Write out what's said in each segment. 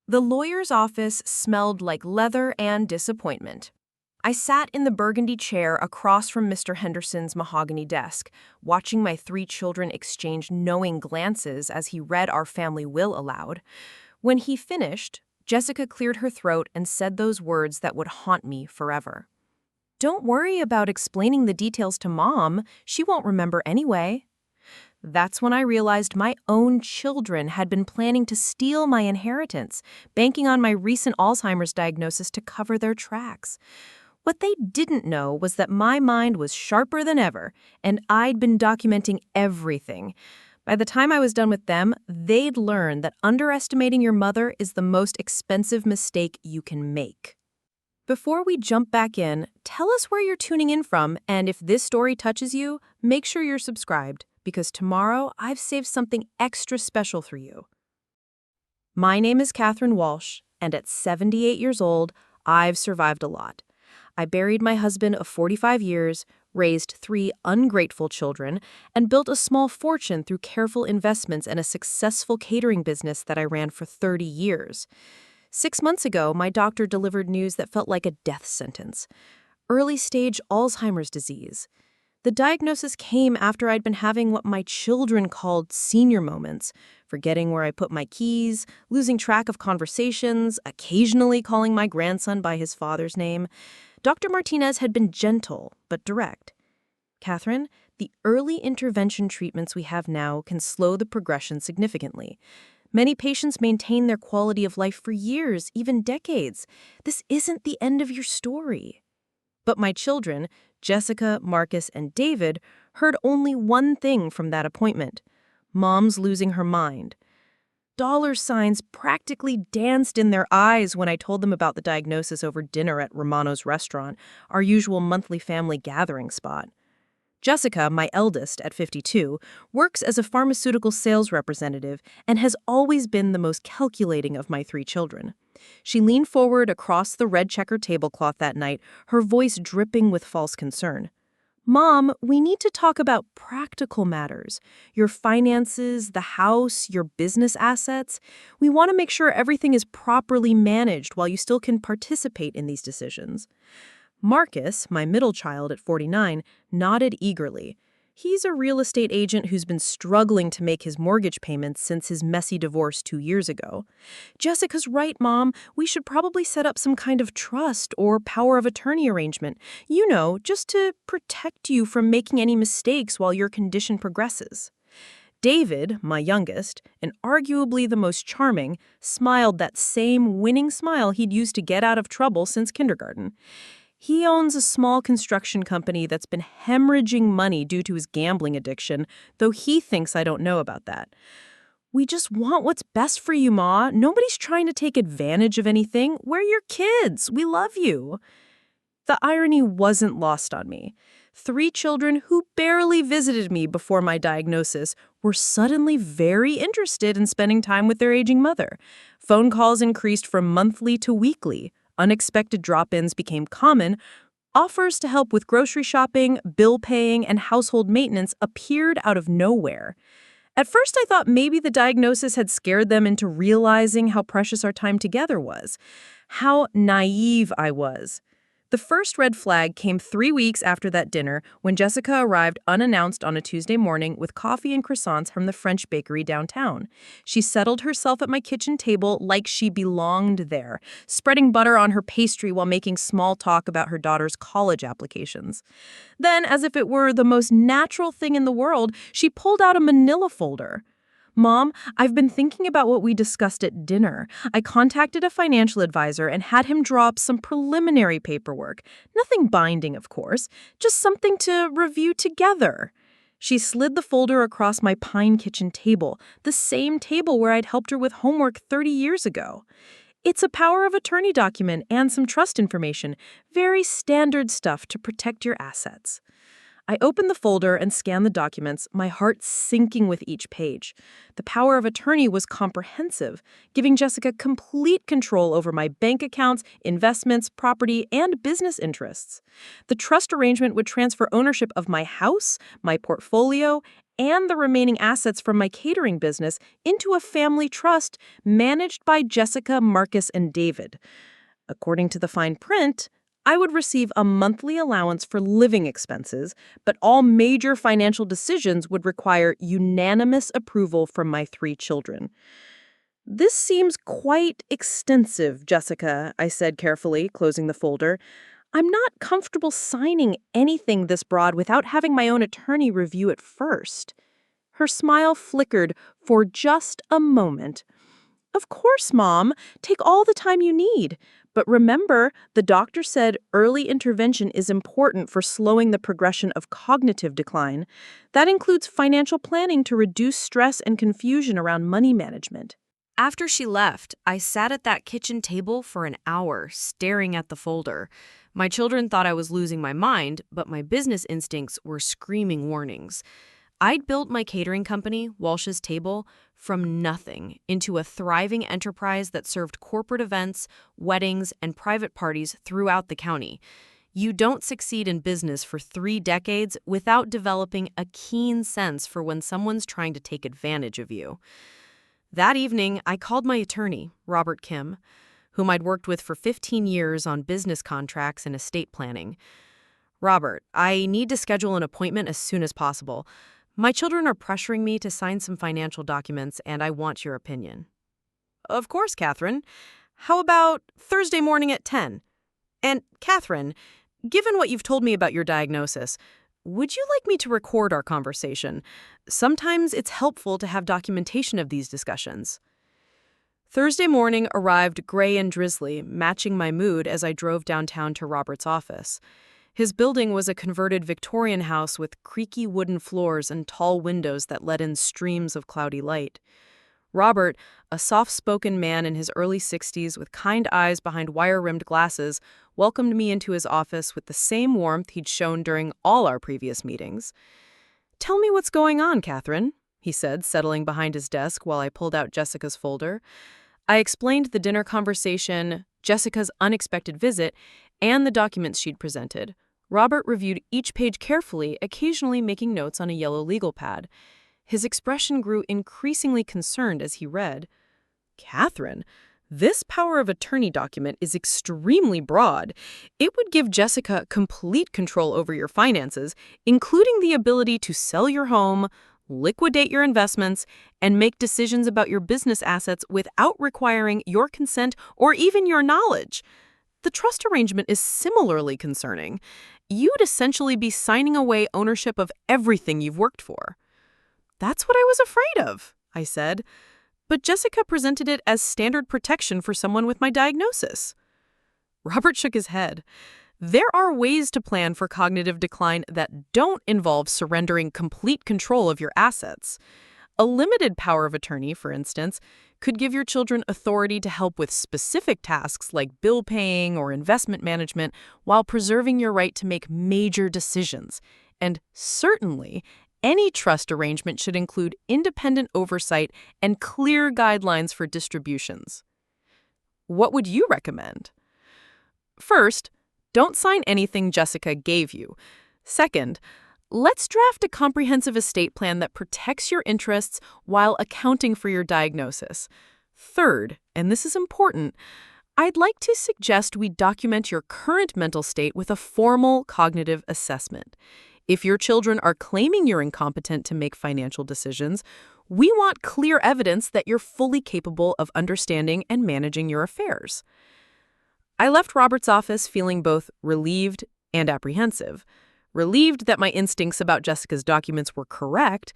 The lawyer's office smelled like leather and disappointment. I sat in the burgundy chair across from Mr. Henderson's mahogany desk, watching my three children exchange knowing glances as he read our family will aloud. When he finished, Jessica cleared her throat and said those words that would haunt me forever. "Don't worry about explaining the details to Mom. She won't remember anyway." That's when I realized my own children had been planning to steal my inheritance, banking on my recent Alzheimer's diagnosis to cover their tracks. What they didn't know was that my mind was sharper than ever, and I'd been documenting everything. By the time I was done with them, they'd learned that underestimating your mother is the most expensive mistake you can make. Before we jump back in, tell us where you're tuning in from, and if this story touches you, make sure you're subscribed, because tomorrow I've saved something extra special for you. My name is Catherine Walsh, and at 78 years old, I've survived a lot. I buried my husband of 45 years, raised 3 ungrateful children, and built a small fortune through careful investments and a successful catering business that I ran for 30 years. 6 months ago, my doctor delivered news that felt like a death sentence. Early-stage Alzheimer's disease. The diagnosis came after I'd been having what my children called senior moments, forgetting where I put my keys, losing track of conversations, occasionally calling my grandson by his father's name. Dr. Martinez had been gentle but direct. "Catherine, the early intervention treatments we have now can slow the progression significantly. Many patients maintain their quality of life for years, even decades. This isn't the end of your story." But my children, Jessica, Marcus, and David, heard only one thing from that appointment: Mom's losing her mind. Dollar signs practically danced in their eyes when I told them about the diagnosis over dinner at Romano's restaurant, our usual monthly family gathering spot. Jessica, my eldest at 52, works as a pharmaceutical sales representative and has always been the most calculating of my 3 children. She leaned forward across the red checker tablecloth that night, her voice dripping with false concern. "Mom, we need to talk about practical matters. Your finances, the house, your business assets. We want to make sure everything is properly managed while you still can participate in these decisions." Marcus, my middle child at 49, nodded eagerly. He's a real estate agent who's been struggling to make his mortgage payments since his messy divorce 2 years ago. "Jessica's right, Mom. We should probably set up some kind of trust or power of attorney arrangement. You know, just to protect you from making any mistakes while your condition progresses." David, my youngest, and arguably the most charming, smiled that same winning smile he'd used to get out of trouble since kindergarten. He owns a small construction company that's been hemorrhaging money due to his gambling addiction, though he thinks I don't know about that. "We just want what's best for you, Ma. Nobody's trying to take advantage of anything. We're your kids. We love you." The irony wasn't lost on me. 3 children who barely visited me before my diagnosis were suddenly very interested in spending time with their aging mother. Phone calls increased from monthly to weekly. Unexpected drop-ins became common. Offers to help with grocery shopping, bill paying, and household maintenance appeared out of nowhere. At first, I thought maybe the diagnosis had scared them into realizing how precious our time together was. How naive I was. The first red flag came 3 weeks after that dinner when Jessica arrived unannounced on a Tuesday morning with coffee and croissants from the French bakery downtown. She settled herself at my kitchen table like she belonged there, spreading butter on her pastry while making small talk about her daughter's college applications. Then, as if it were the most natural thing in the world, she pulled out a manila folder. "Mom, I've been thinking about what we discussed at dinner. I contacted a financial advisor and had him draw up some preliminary paperwork. Nothing binding, of course, just something to review together." She slid the folder across my pine kitchen table, the same table where I'd helped her with homework 30 years ago. "It's a power of attorney document and some trust information. Very standard stuff to protect your assets." I opened the folder and scanned the documents, my heart sinking with each page. The power of attorney was comprehensive, giving Jessica complete control over my bank accounts, investments, property, and business interests. The trust arrangement would transfer ownership of my house, my portfolio, and the remaining assets from my catering business into a family trust managed by Jessica, Marcus, and David. According to the fine print, I would receive a monthly allowance for living expenses, but all major financial decisions would require unanimous approval from my 3 children. This seems quite extensive, Jessica, I said carefully, closing the folder. I'm not comfortable signing anything this broad without having my own attorney review it first. Her smile flickered for just a moment. Of course, Mom. Take all the time you need. But remember, the doctor said early intervention is important for slowing the progression of cognitive decline. That includes financial planning to reduce stress and confusion around money management. After she left, I sat at that kitchen table for an hour, staring at the folder. My children thought I was losing my mind, but my business instincts were screaming warnings. I'd built my catering company, Walsh's Table, from nothing into a thriving enterprise that served corporate events, weddings, and private parties throughout the county. You don't succeed in business for 3 decades without developing a keen sense for when someone's trying to take advantage of you. That evening, I called my attorney, Robert Kim, whom I'd worked with for 15 years on business contracts and estate planning. Robert, I need to schedule an appointment as soon as possible. My children are pressuring me to sign some financial documents, and I want your opinion. Of course, Catherine. How about Thursday morning at 10? And, Catherine, given what you've told me about your diagnosis, would you like me to record our conversation? Sometimes it's helpful to have documentation of these discussions. Thursday morning arrived gray and drizzly, matching my mood as I drove downtown to Robert's office. His building was a converted Victorian house with creaky wooden floors and tall windows that let in streams of cloudy light. Robert, a soft-spoken man in his early 60s with kind eyes behind wire-rimmed glasses, welcomed me into his office with the same warmth he'd shown during all our previous meetings. "Tell me what's going on, Catherine," he said, settling behind his desk while I pulled out Jessica's folder. I explained the dinner conversation, Jessica's unexpected visit, and the documents she'd presented. Robert reviewed each page carefully, occasionally making notes on a yellow legal pad. His expression grew increasingly concerned as he read. "Catherine, this power of attorney document is extremely broad. It would give Jessica complete control over your finances, including the ability to sell your home, liquidate your investments, and make decisions about your business assets without requiring your consent or even your knowledge. The trust arrangement is similarly concerning. You'd essentially be signing away ownership of everything you've worked for." "That's what I was afraid of," I said. But Jessica presented it as standard protection for someone with my diagnosis. Robert shook his head. "There are ways to plan for cognitive decline that don't involve surrendering complete control of your assets. A limited power of attorney, for instance, could give your children authority to help with specific tasks like bill paying or investment management while preserving your right to make major decisions. And certainly, any trust arrangement should include independent oversight and clear guidelines for distributions." "What would you recommend?" "First, don't sign anything Jessica gave you. Second, let's draft a comprehensive estate plan that protects your interests while accounting for your diagnosis. Third, and this is important, I'd like to suggest we document your current mental state with a formal cognitive assessment. If your children are claiming you're incompetent to make financial decisions, we want clear evidence that you're fully capable of understanding and managing your affairs." I left Robert's office feeling both relieved and apprehensive. Relieved that my instincts about Jessica's documents were correct,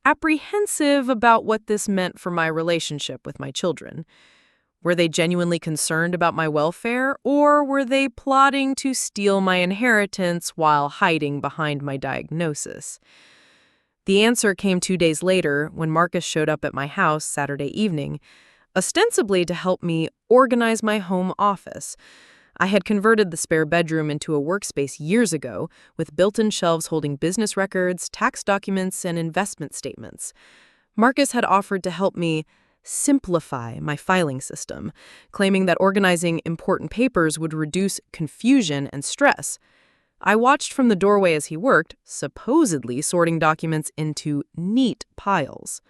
apprehensive about what this meant for my relationship with my children. Were they genuinely concerned about my welfare, or were they plotting to steal my inheritance while hiding behind my diagnosis? The answer came 2 days later when Marcus showed up at my house Saturday evening, ostensibly to help me organize my home office. I had converted the spare bedroom into a workspace years ago, with built-in shelves holding business records, tax documents, and investment statements. Marcus had offered to help me simplify my filing system, claiming that organizing important papers would reduce confusion and stress. I watched from the doorway as he worked, supposedly sorting documents into neat piles.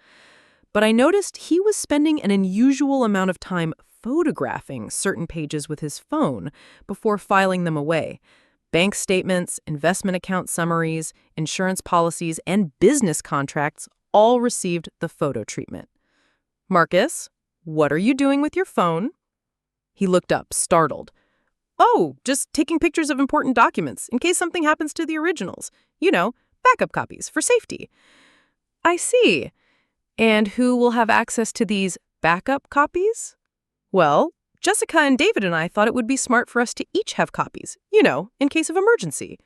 But I noticed he was spending an unusual amount of time photographing certain pages with his phone before filing them away. Bank statements, investment account summaries, insurance policies, and business contracts all received the photo treatment. "Marcus, what are you doing with your phone?" He looked up, startled. "Oh, just taking pictures of important documents in case something happens to the originals. You know, backup copies for safety." "I see. And who will have access to these backup copies?" "Well, Jessica and David and I thought it would be smart for us to each have copies, in case of emergency."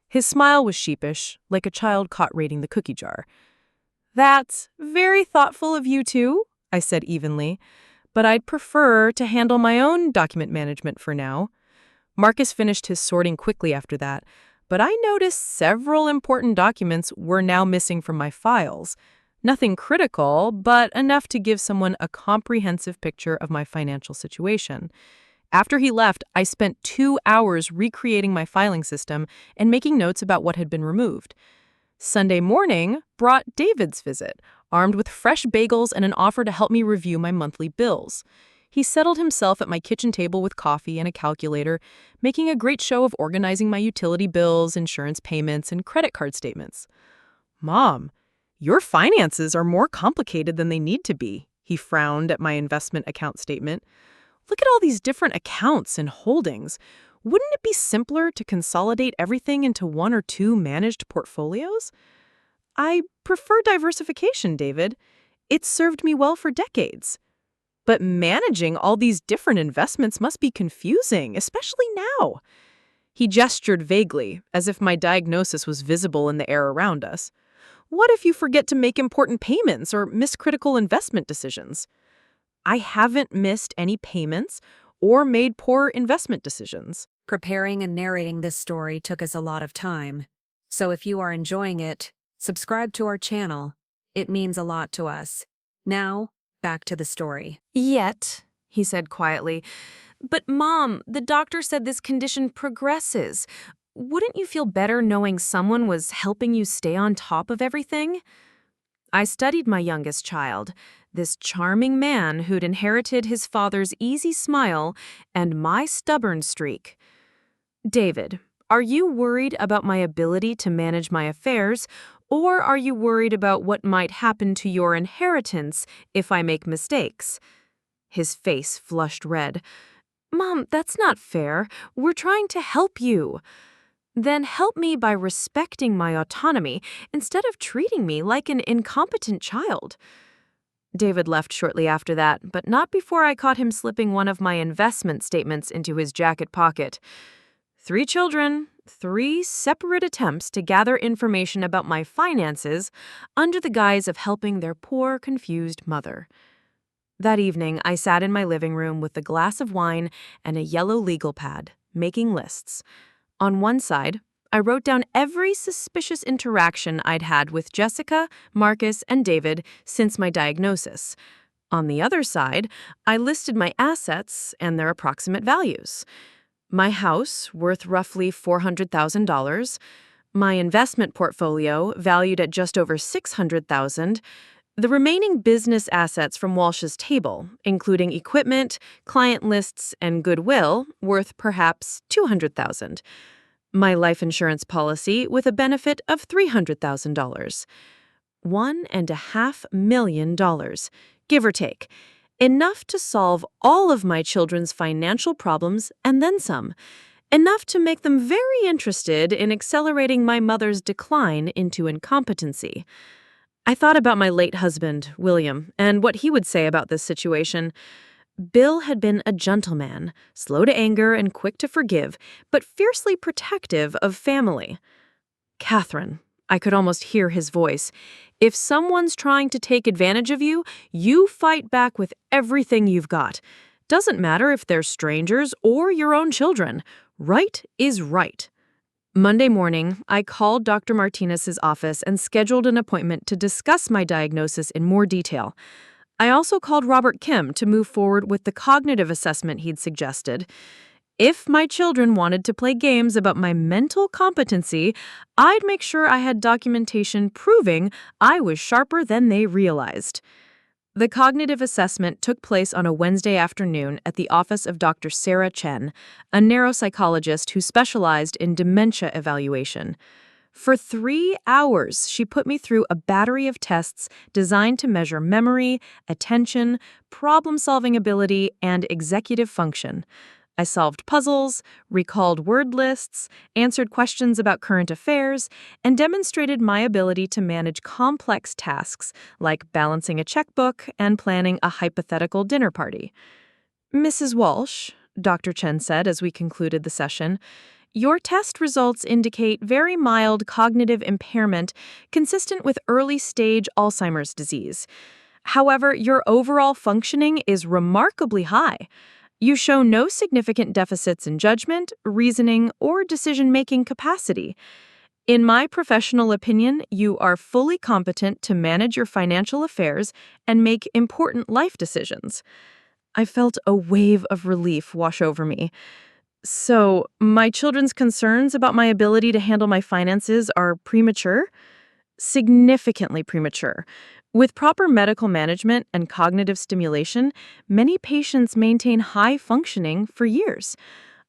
His smile was sheepish, like a child caught raiding the cookie jar. "That's very thoughtful of you two," I said evenly, "but I'd prefer to handle my own document management for now." Marcus finished his sorting quickly after that, but I noticed several important documents were now missing from my files. Nothing critical, but enough to give someone a comprehensive picture of my financial situation. After he left, I spent 2 hours recreating my filing system and making notes about what had been removed. Sunday morning brought David's visit, armed with fresh bagels and an offer to help me review my monthly bills. He settled himself at my kitchen table with coffee and a calculator, making a great show of organizing my utility bills, insurance payments, and credit card statements. "Mom, your finances are more complicated than they need to be," he frowned at my investment account statement. "Look at all these different accounts and holdings. Wouldn't it be simpler to consolidate everything into 1 or 2 managed portfolios?" "I prefer diversification, David. It's served me well for decades." "But managing all these different investments must be confusing, especially now." He gestured vaguely, as if my diagnosis was visible in the air around us. "What if you forget to make important payments or miss critical investment decisions?" "I haven't missed any payments or made poor investment decisions." Preparing and narrating this story took us a lot of time. So if you are enjoying it, subscribe to our channel. It means a lot to us. Now, back to the story. "Yet," he said quietly. "But Mom, the doctor said this condition progresses. Wouldn't you feel better knowing someone was helping you stay on top of everything?" I studied my youngest child, this charming man who'd inherited his father's easy smile and my stubborn streak. "David, are you worried about my ability to manage my affairs, or are you worried about what might happen to your inheritance if I make mistakes?" His face flushed red. "Mom, that's not fair. We're trying to help you." "Then help me by respecting my autonomy instead of treating me like an incompetent child." David left shortly after that, but not before I caught him slipping one of my investment statements into his jacket pocket. 3 children, 3 separate attempts to gather information about my finances under the guise of helping their poor, confused mother. That evening, I sat in my living room with a glass of wine and a yellow legal pad, making lists. On one side, I wrote down every suspicious interaction I'd had with Jessica, Marcus, and David since my diagnosis. On the other side, I listed my assets and their approximate values. My house, worth roughly $400,000, my investment portfolio, valued at just over $600,000, the remaining business assets from Walsh's table, including equipment, client lists, and goodwill, worth perhaps $200,000. My life insurance policy with a benefit of $300,000. $1.5 million, give or take. Enough to solve all of my children's financial problems and then some. Enough to make them very interested in accelerating my mother's decline into incompetency. I thought about my late husband, William, and what he would say about this situation. Bill had been a gentleman, slow to anger and quick to forgive, but fiercely protective of family. "Catherine," I could almost hear his voice, "if someone's trying to take advantage of you, you fight back with everything you've got. Doesn't matter if they're strangers or your own children. Right is right." Monday morning, I called Dr. Martinez's office and scheduled an appointment to discuss my diagnosis in more detail. I also called Robert Kim to move forward with the cognitive assessment he'd suggested. If my children wanted to play games about my mental competency, I'd make sure I had documentation proving I was sharper than they realized. The cognitive assessment took place on a Wednesday afternoon at the office of Dr. Sarah Chen, a neuropsychologist who specialized in dementia evaluation. For 3 hours, she put me through a battery of tests designed to measure memory, attention, problem-solving ability, and executive function. I solved puzzles, recalled word lists, answered questions about current affairs, and demonstrated my ability to manage complex tasks like balancing a checkbook and planning a hypothetical dinner party. Mrs. Walsh, Dr. Chen said as we concluded the session, your test results indicate very mild cognitive impairment consistent with early-stage Alzheimer's disease. However, your overall functioning is remarkably high. You show no significant deficits in judgment, reasoning, or decision-making capacity. In my professional opinion, you are fully competent to manage your financial affairs and make important life decisions. I felt a wave of relief wash over me. So, my children's concerns about my ability to handle my finances are premature? Significantly premature. With proper medical management and cognitive stimulation, many patients maintain high functioning for years.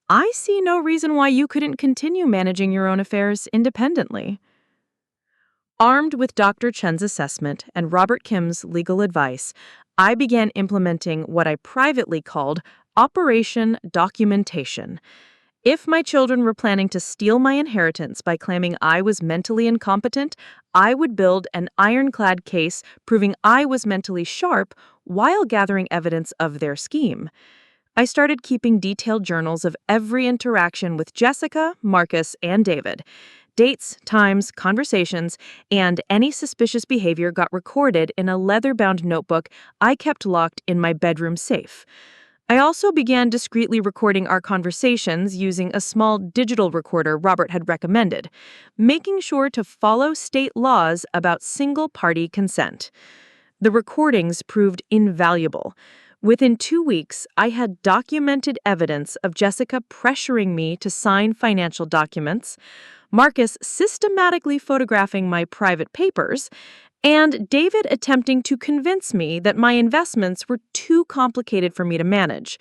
I see no reason why you couldn't continue managing your own affairs independently. Armed with Dr. Chen's assessment and Robert Kim's legal advice, I began implementing what I privately called Operation Documentation. If my children were planning to steal my inheritance by claiming I was mentally incompetent, I would build an ironclad case proving I was mentally sharp while gathering evidence of their scheme. I started keeping detailed journals of every interaction with Jessica, Marcus, and David. Dates, times, conversations, and any suspicious behavior got recorded in a leather-bound notebook I kept locked in my bedroom safe. I also began discreetly recording our conversations using a small digital recorder Robert had recommended, making sure to follow state laws about single-party consent. The recordings proved invaluable. Within 2 weeks, I had documented evidence of Jessica pressuring me to sign financial documents, Marcus systematically photographing my private papers, and David attempting to convince me that my investments were too complicated for me to manage.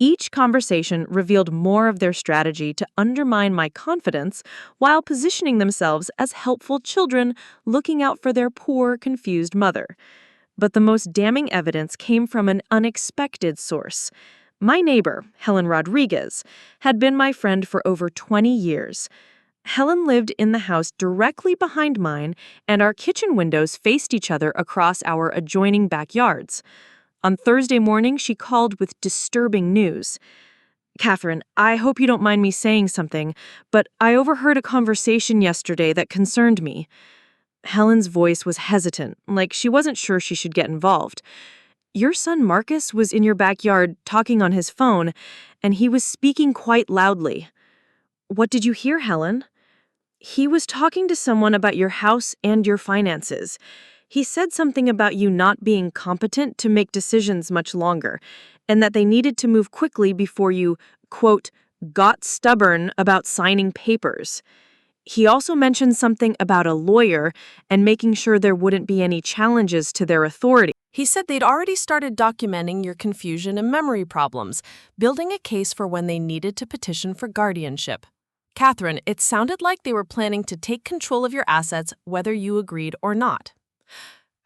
Each conversation revealed more of their strategy to undermine my confidence while positioning themselves as helpful children looking out for their poor, confused mother. But the most damning evidence came from an unexpected source. My neighbor, Helen Rodriguez, had been my friend for over 20 years. Helen lived in the house directly behind mine, and our kitchen windows faced each other across our adjoining backyards. On Thursday morning, she called with disturbing news. Catherine, I hope you don't mind me saying something, but I overheard a conversation yesterday that concerned me. Helen's voice was hesitant, like she wasn't sure she should get involved. Your son Marcus was in your backyard talking on his phone, and he was speaking quite loudly. What did you hear, Helen? He was talking to someone about your house and your finances. He said something about you not being competent to make decisions much longer, and that they needed to move quickly before you, quote, got stubborn about signing papers. He also mentioned something about a lawyer and making sure there wouldn't be any challenges to their authority. He said they'd already started documenting your confusion and memory problems, building a case for when they needed to petition for guardianship. Catherine, it sounded like they were planning to take control of your assets whether you agreed or not.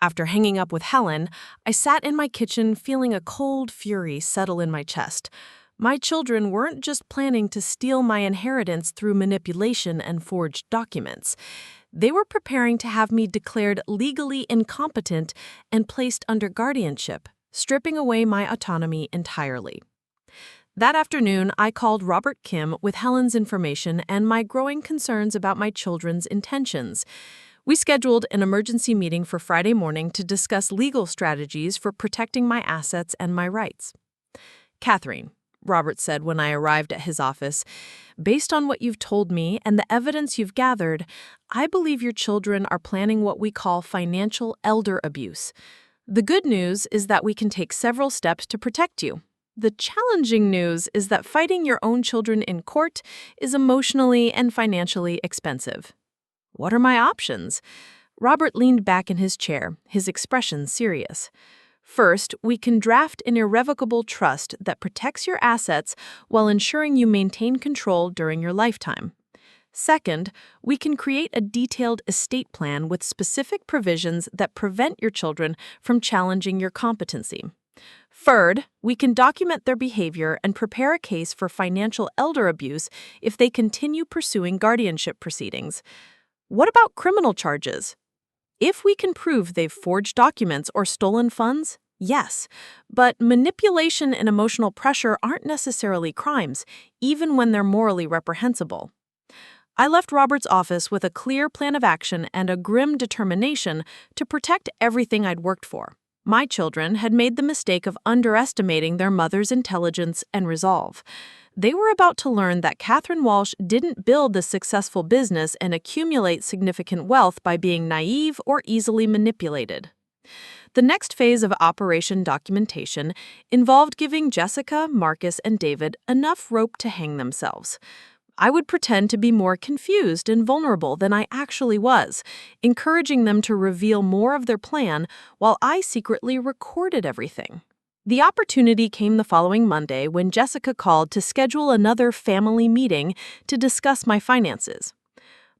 After hanging up with Helen, I sat in my kitchen feeling a cold fury settle in my chest. My children weren't just planning to steal my inheritance through manipulation and forged documents. They were preparing to have me declared legally incompetent and placed under guardianship, stripping away my autonomy entirely. That afternoon, I called Robert Kim with Helen's information and my growing concerns about my children's intentions. We scheduled an emergency meeting for Friday morning to discuss legal strategies for protecting my assets and my rights. Catherine, Robert said when I arrived at his office, based on what you've told me and the evidence you've gathered, I believe your children are planning what we call financial elder abuse. The good news is that we can take several steps to protect you. The challenging news is that fighting your own children in court is emotionally and financially expensive. What are my options? Robert leaned back in his chair, his expression serious. First, we can draft an irrevocable trust that protects your assets while ensuring you maintain control during your lifetime. Second, we can create a detailed estate plan with specific provisions that prevent your children from challenging your competency. Third, we can document their behavior and prepare a case for financial elder abuse if they continue pursuing guardianship proceedings. What about criminal charges? If we can prove they've forged documents or stolen funds, yes. But manipulation and emotional pressure aren't necessarily crimes, even when they're morally reprehensible. I left Robert's office with a clear plan of action and a grim determination to protect everything I'd worked for. My children had made the mistake of underestimating their mother's intelligence and resolve. They were about to learn that Catherine Walsh didn't build a successful business and accumulate significant wealth by being naive or easily manipulated. The next phase of Operation Documentation involved giving Jessica, Marcus, and David enough rope to hang themselves. I would pretend to be more confused and vulnerable than I actually was, encouraging them to reveal more of their plan while I secretly recorded everything. The opportunity came the following Monday when Jessica called to schedule another family meeting to discuss my finances.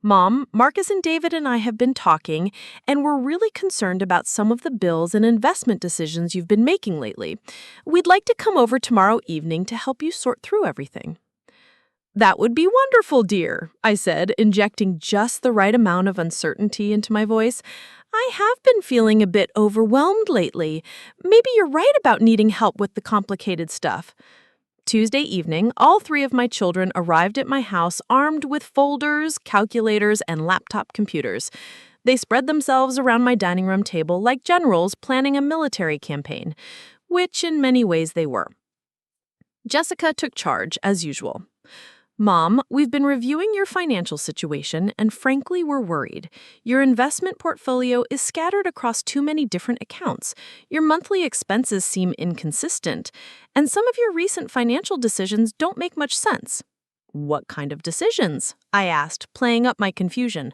Mom, Marcus and David and I have been talking, and we're really concerned about some of the bills and investment decisions you've been making lately. We'd like to come over tomorrow evening to help you sort through everything. That would be wonderful, dear, I said, injecting just the right amount of uncertainty into my voice. I have been feeling a bit overwhelmed lately. Maybe you're right about needing help with the complicated stuff. Tuesday evening, all three of my children arrived at my house armed with folders, calculators, and laptop computers. They spread themselves around my dining room table like generals planning a military campaign, which in many ways they were. Jessica took charge, as usual. Mom, we've been reviewing your financial situation, and frankly, we're worried. Your investment portfolio is scattered across too many different accounts. Your monthly expenses seem inconsistent, and some of your recent financial decisions don't make much sense. What kind of decisions? I asked, playing up my confusion.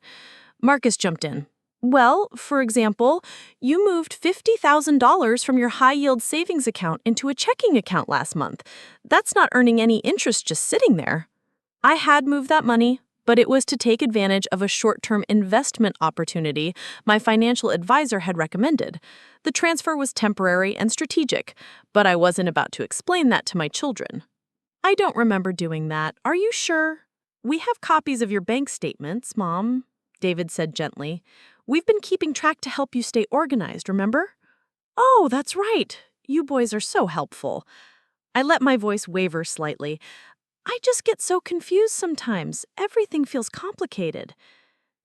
Marcus jumped in. Well, for example, you moved $50,000 from your high-yield savings account into a checking account last month. That's not earning any interest just sitting there. I had moved that money, but it was to take advantage of a short-term investment opportunity my financial advisor had recommended. The transfer was temporary and strategic, but I wasn't about to explain that to my children. I don't remember doing that. Are you sure? We have copies of your bank statements, Mom, David said gently. We've been keeping track to help you stay organized, remember? Oh, that's right. You boys are so helpful. I let my voice waver slightly. I just get so confused sometimes. Everything feels complicated.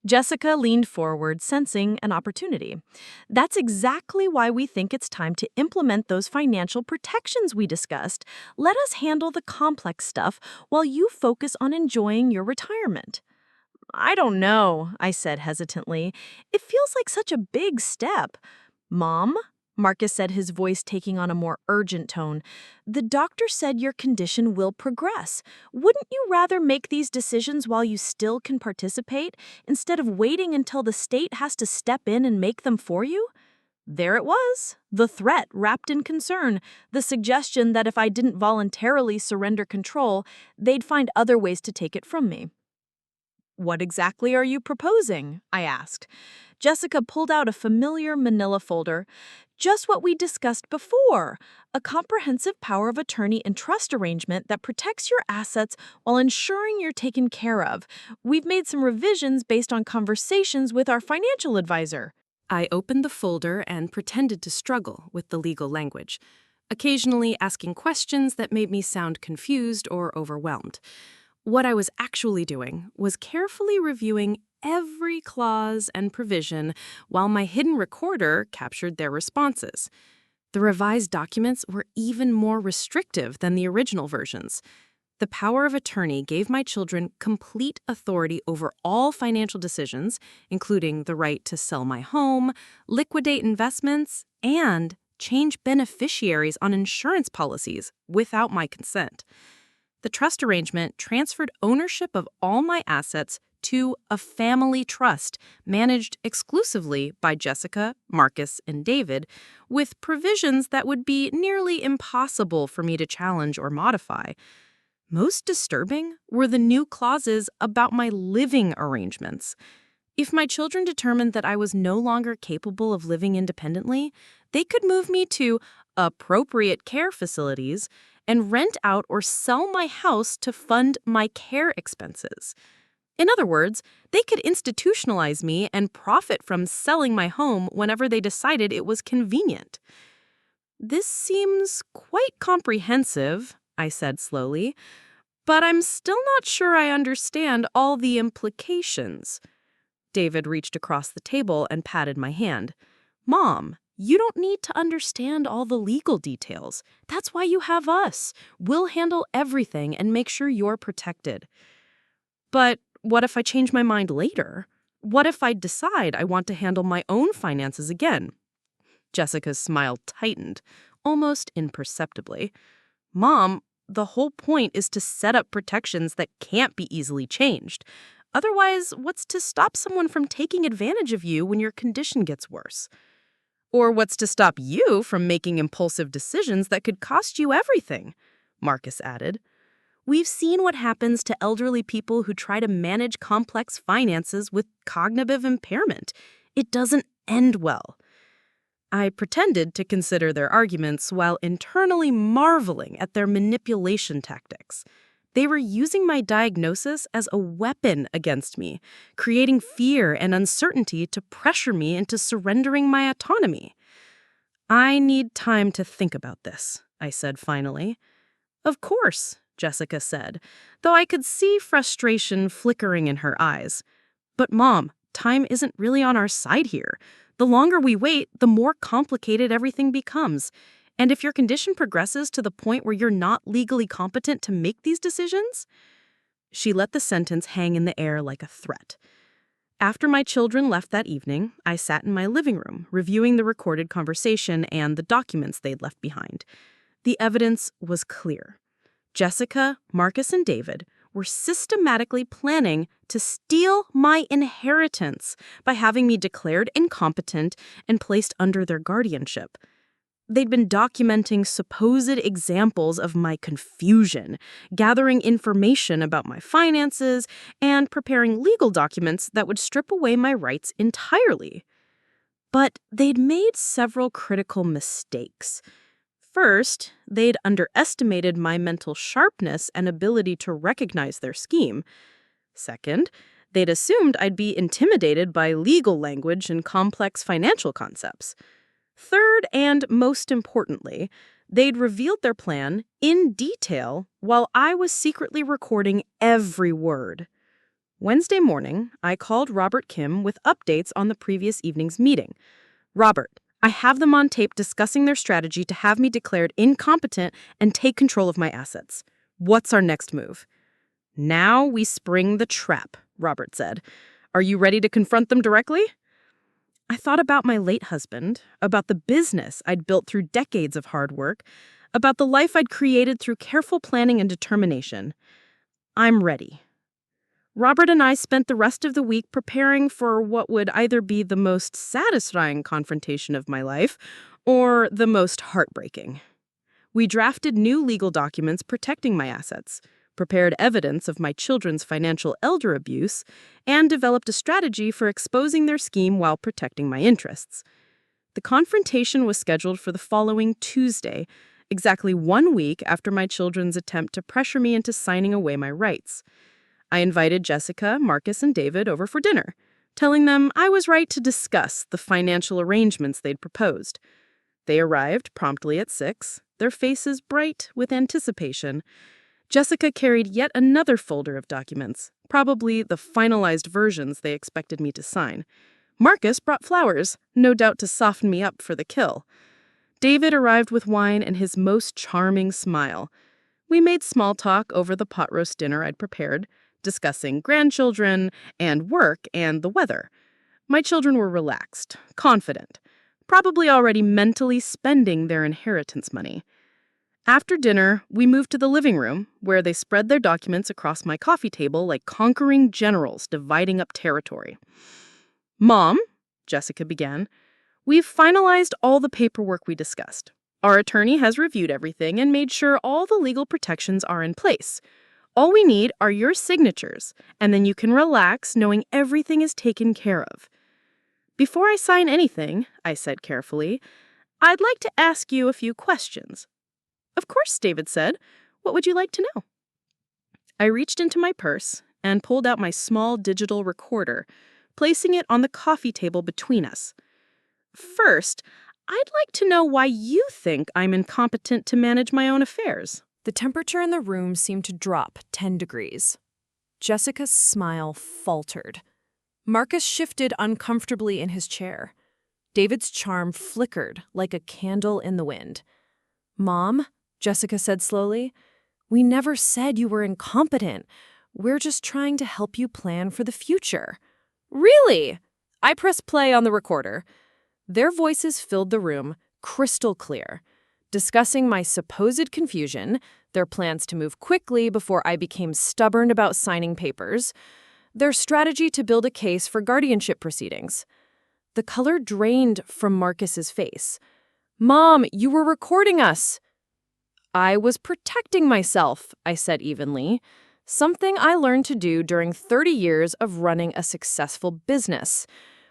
Jessica leaned forward, sensing an opportunity. That's exactly why we think it's time to implement those financial protections we discussed. Let us handle the complex stuff while you focus on enjoying your retirement. I don't know, I said hesitantly. It feels like such a big step. Mom? Marcus said, his voice taking on a more urgent tone. The doctor said your condition will progress. Wouldn't you rather make these decisions while you still can participate, instead of waiting until the state has to step in and make them for you? There it was, the threat wrapped in concern, the suggestion that if I didn't voluntarily surrender control, they'd find other ways to take it from me. What exactly are you proposing? I asked. Jessica pulled out a familiar manila folder. Just what we discussed before, a comprehensive power of attorney and trust arrangement that protects your assets while ensuring you're taken care of. We've made some revisions based on conversations with our financial advisor. I opened the folder and pretended to struggle with the legal language, occasionally asking questions that made me sound confused or overwhelmed. What I was actually doing was carefully reviewing every clause and provision while my hidden recorder captured their responses. The revised documents were even more restrictive than the original versions. The power of attorney gave my children complete authority over all financial decisions, including the right to sell my home, liquidate investments, and change beneficiaries on insurance policies without my consent. The trust arrangement transferred ownership of all my assets to a family trust managed exclusively by Jessica, Marcus, and David, with provisions that would be nearly impossible for me to challenge or modify. Most disturbing were the new clauses about my living arrangements. If my children determined that I was no longer capable of living independently, they could move me to appropriate care facilities and rent out or sell my house to fund my care expenses. In other words, they could institutionalize me and profit from selling my home whenever they decided it was convenient. This seems quite comprehensive, I said slowly, but I'm still not sure I understand all the implications. David reached across the table and patted my hand. Mom, you don't need to understand all the legal details. That's why you have us. We'll handle everything and make sure you're protected. But what if I change my mind later? What if I decide I want to handle my own finances again? Jessica's smile tightened, almost imperceptibly. Mom, the whole point is to set up protections that can't be easily changed. Otherwise, what's to stop someone from taking advantage of you when your condition gets worse? Or what's to stop you from making impulsive decisions that could cost you everything? Marcus added. We've seen what happens to elderly people who try to manage complex finances with cognitive impairment. It doesn't end well. I pretended to consider their arguments while internally marveling at their manipulation tactics. They were using my diagnosis as a weapon against me, creating fear and uncertainty to pressure me into surrendering my autonomy. I need time to think about this, I said finally. Of course, Jessica said, though I could see frustration flickering in her eyes. But Mom, time isn't really on our side here. The longer we wait, the more complicated everything becomes. And if your condition progresses to the point where you're not legally competent to make these decisions? She let the sentence hang in the air like a threat. After my children left that evening, I sat in my living room, reviewing the recorded conversation and the documents they'd left behind. The evidence was clear. Jessica, Marcus, and David were systematically planning to steal my inheritance by having me declared incompetent and placed under their guardianship. They'd been documenting supposed examples of my confusion, gathering information about my finances, and preparing legal documents that would strip away my rights entirely. But they'd made several critical mistakes. First, they'd underestimated my mental sharpness and ability to recognize their scheme. Second, they'd assumed I'd be intimidated by legal language and complex financial concepts. Third, and most importantly, they'd revealed their plan in detail while I was secretly recording every word. Wednesday morning, I called Robert Kim with updates on the previous evening's meeting. Robert, I have them on tape discussing their strategy to have me declared incompetent and take control of my assets. What's our next move? Now we spring the trap, Robert said. Are you ready to confront them directly? I thought about my late husband, about the business I'd built through decades of hard work, about the life I'd created through careful planning and determination. I'm ready. Robert and I spent the rest of the week preparing for what would either be the most satisfying confrontation of my life or the most heartbreaking. We drafted new legal documents protecting my assets, prepared evidence of my children's financial elder abuse, and developed a strategy for exposing their scheme while protecting my interests. The confrontation was scheduled for the following Tuesday, exactly 1 week after my children's attempt to pressure me into signing away my rights. I invited Jessica, Marcus, and David over for dinner, telling them I was right to discuss the financial arrangements they'd proposed. They arrived promptly at 6, their faces bright with anticipation. Jessica carried yet another folder of documents, probably the finalized versions they expected me to sign. Marcus brought flowers, no doubt to soften me up for the kill. David arrived with wine and his most charming smile. We made small talk over the pot roast dinner I'd prepared, discussing grandchildren and work and the weather. My children were relaxed, confident. probably already mentally spending their inheritance money. After dinner, we moved to the living room, where they spread their documents across my coffee table like conquering generals dividing up territory. "Mom," Jessica began, "we've finalized all the paperwork we discussed. Our attorney has reviewed everything and made sure all the legal protections are in place. All we need are your signatures, and then you can relax knowing everything is taken care of." "Before I sign anything," I said carefully, "I'd like to ask you a few questions." "Of course," David said. "What would you like to know?" I reached into my purse and pulled out my small digital recorder, placing it on the coffee table between us. "First, I'd like to know why you think I'm incompetent to manage my own affairs." The temperature in the room seemed to drop 10 degrees. Jessica's smile faltered. Marcus shifted uncomfortably in his chair. David's charm flickered like a candle in the wind. "Mom," Jessica said slowly, "we never said you were incompetent. We're just trying to help you plan for the future." "Really?" I pressed play on the recorder. Their voices filled the room, crystal clear, discussing my supposed confusion, their plans to move quickly before I became stubborn about signing papers, their strategy to build a case for guardianship proceedings. The color drained from Marcus's face. "Mom, you were recording us." "I was protecting myself," I said evenly, something I learned to do during 30 years of running a successful business.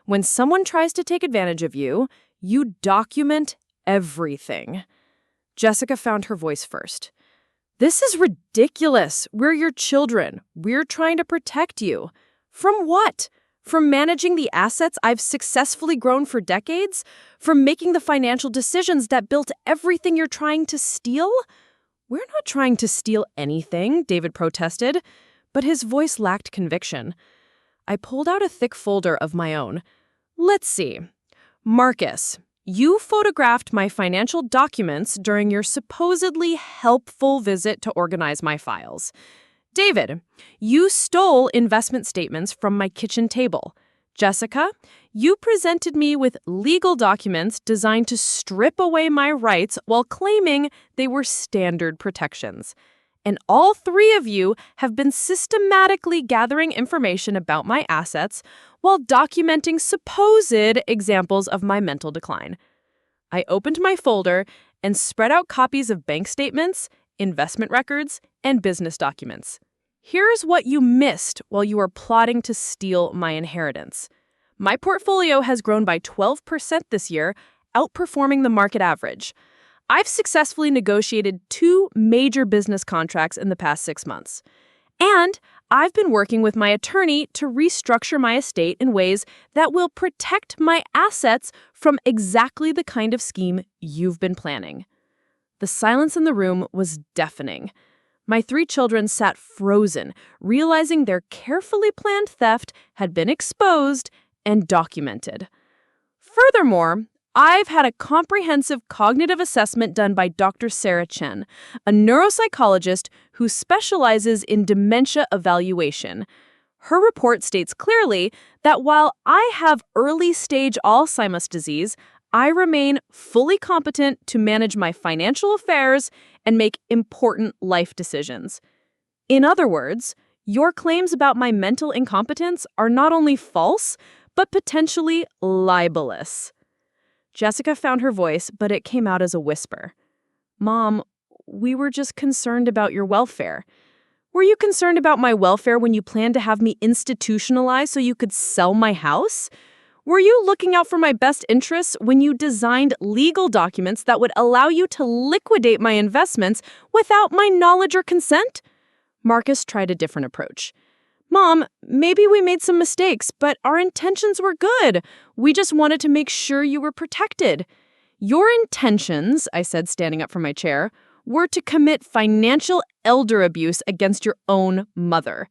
When someone tries to take advantage of you, you document everything. Jessica found her voice first. "This is ridiculous. We're your children. We're trying to protect you." "From what? From managing the assets I've successfully grown for decades? From making the financial decisions that built everything you're trying to steal?" "We're not trying to steal anything," David protested, but his voice lacked conviction. I pulled out a thick folder of my own. "Let's see. Marcus, you photographed my financial documents during your supposedly helpful visit to organize my files. David, you stole investment statements from my kitchen table. Jessica, you presented me with legal documents designed to strip away my rights while claiming they were standard protections. And all three of you have been systematically gathering information about my assets while documenting supposed examples of my mental decline." I opened my folder and spread out copies of bank statements, investment records, and business documents. "Here's what you missed while you were plotting to steal my inheritance. My portfolio has grown by 12% this year, outperforming the market average. I've successfully negotiated 2 major business contracts in the past 6 months. And I've been working with my attorney to restructure my estate in ways that will protect my assets from exactly the kind of scheme you've been planning." The silence in the room was deafening. My 3 children sat frozen, realizing their carefully planned theft had been exposed and documented. Furthermore, I've had a comprehensive cognitive assessment done by Dr. Sarah Chen, a neuropsychologist who specializes in dementia evaluation. Her report states clearly that while I have early-stage Alzheimer's disease, I remain fully competent to manage my financial affairs and make important life decisions. In other words, your claims about my mental incompetence are not only false, but potentially libelous. Jessica found her voice, but it came out as a whisper. "Mom, we were just concerned about your welfare." "Were you concerned about my welfare when you planned to have me institutionalized so you could sell my house? Were you looking out for my best interests when you designed legal documents that would allow you to liquidate my investments without my knowledge or consent?" Marcus tried a different approach. "Mom, maybe we made some mistakes, but our intentions were good. We just wanted to make sure you were protected." "Your intentions," I said, standing up from my chair, "were to commit financial elder abuse against your own mother.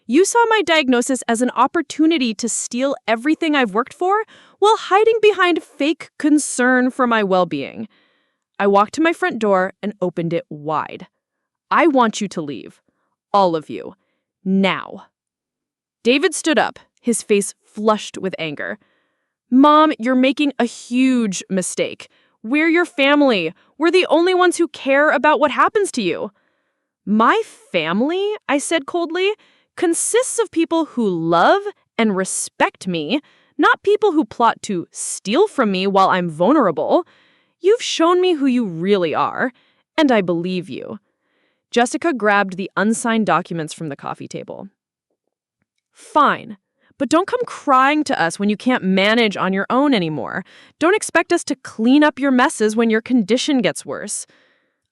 You saw my diagnosis as an opportunity to steal everything I've worked for while hiding behind fake concern for my well-being." I walked to my front door and opened it wide. "I want you to leave. All of you. Now." David stood up, his face flushed with anger. Mom, you're making a huge mistake. We're your family. We're the only ones who care about what happens to you. My family, I said coldly, consists of people who love and respect me, not people who plot to steal from me while I'm vulnerable. You've shown me who you really are, and I believe you. Jessica grabbed the unsigned documents from the coffee table. Fine, but don't come crying to us when you can't manage on your own anymore. Don't expect us to clean up your messes when your condition gets worse.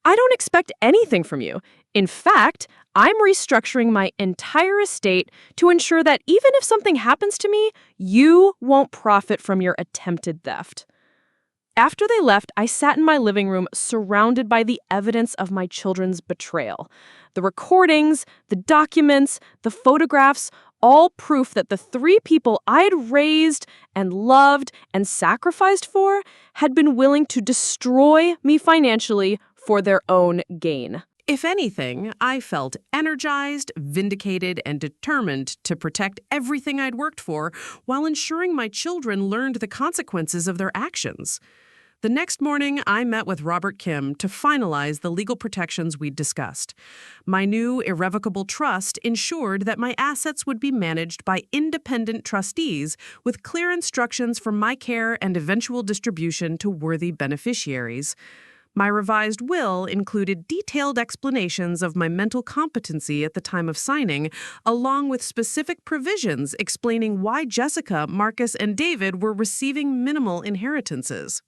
I don't expect anything from you. In fact, I'm restructuring my entire estate to ensure that even if something happens to me, you won't profit from your attempted theft. After they left, I sat in my living room surrounded by the evidence of my children's betrayal. The recordings, the documents, the photographs, all proof that the three people I'd raised and loved and sacrificed for had been willing to destroy me financially for their own gain. If anything, I felt energized, vindicated, and determined to protect everything I'd worked for while ensuring my children learned the consequences of their actions. The next morning, I met with Robert Kim to finalize the legal protections we'd discussed. My new irrevocable trust ensured that my assets would be managed by independent trustees with clear instructions for my care and eventual distribution to worthy beneficiaries. My revised will included detailed explanations of my mental competency at the time of signing, along with specific provisions explaining why Jessica, Marcus, and David were receiving minimal inheritances.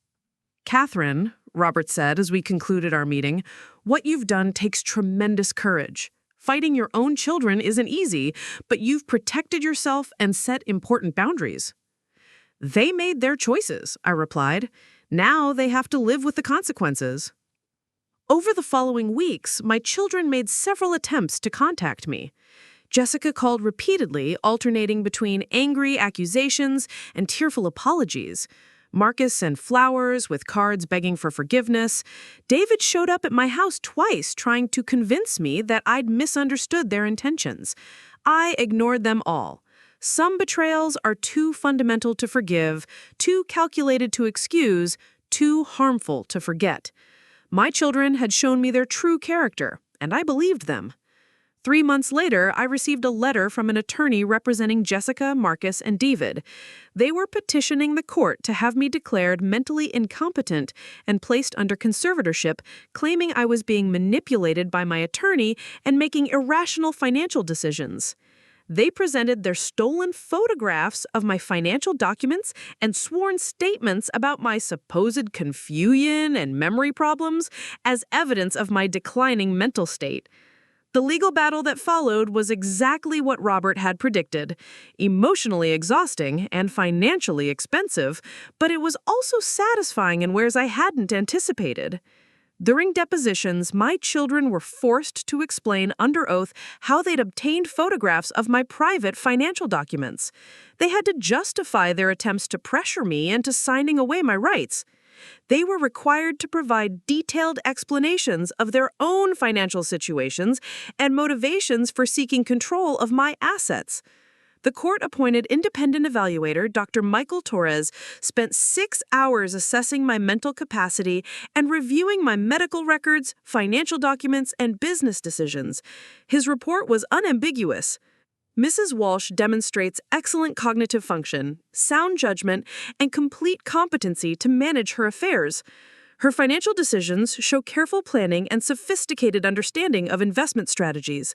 Catherine, Robert said as we concluded our meeting, what you've done takes tremendous courage. Fighting your own children isn't easy, but you've protected yourself and set important boundaries. They made their choices, I replied. Now they have to live with the consequences. Over the following weeks, my children made several attempts to contact me. Jessica called repeatedly, alternating between angry accusations and tearful apologies. Marcus sent flowers with cards begging for forgiveness. David showed up at my house twice trying to convince me that I'd misunderstood their intentions. I ignored them all. Some betrayals are too fundamental to forgive, too calculated to excuse, too harmful to forget. My children had shown me their true character, and I believed them. 3 months later, I received a letter from an attorney representing Jessica, Marcus, and David. They were petitioning the court to have me declared mentally incompetent and placed under conservatorship, claiming I was being manipulated by my attorney and making irrational financial decisions. They presented their stolen photographs of my financial documents and sworn statements about my supposed confusion and memory problems as evidence of my declining mental state. The legal battle that followed was exactly what Robert had predicted, emotionally exhausting and financially expensive, but it was also satisfying in ways I hadn't anticipated. During depositions, my children were forced to explain under oath how they'd obtained photographs of my private financial documents. They had to justify their attempts to pressure me into signing away my rights. They were required to provide detailed explanations of their own financial situations and motivations for seeking control of my assets. The court-appointed independent evaluator, Dr. Michael Torres, spent 6 hours assessing my mental capacity and reviewing my medical records, financial documents, and business decisions. His report was unambiguous. Mrs. Walsh demonstrates excellent cognitive function, sound judgment, and complete competency to manage her affairs. Her financial decisions show careful planning and sophisticated understanding of investment strategies.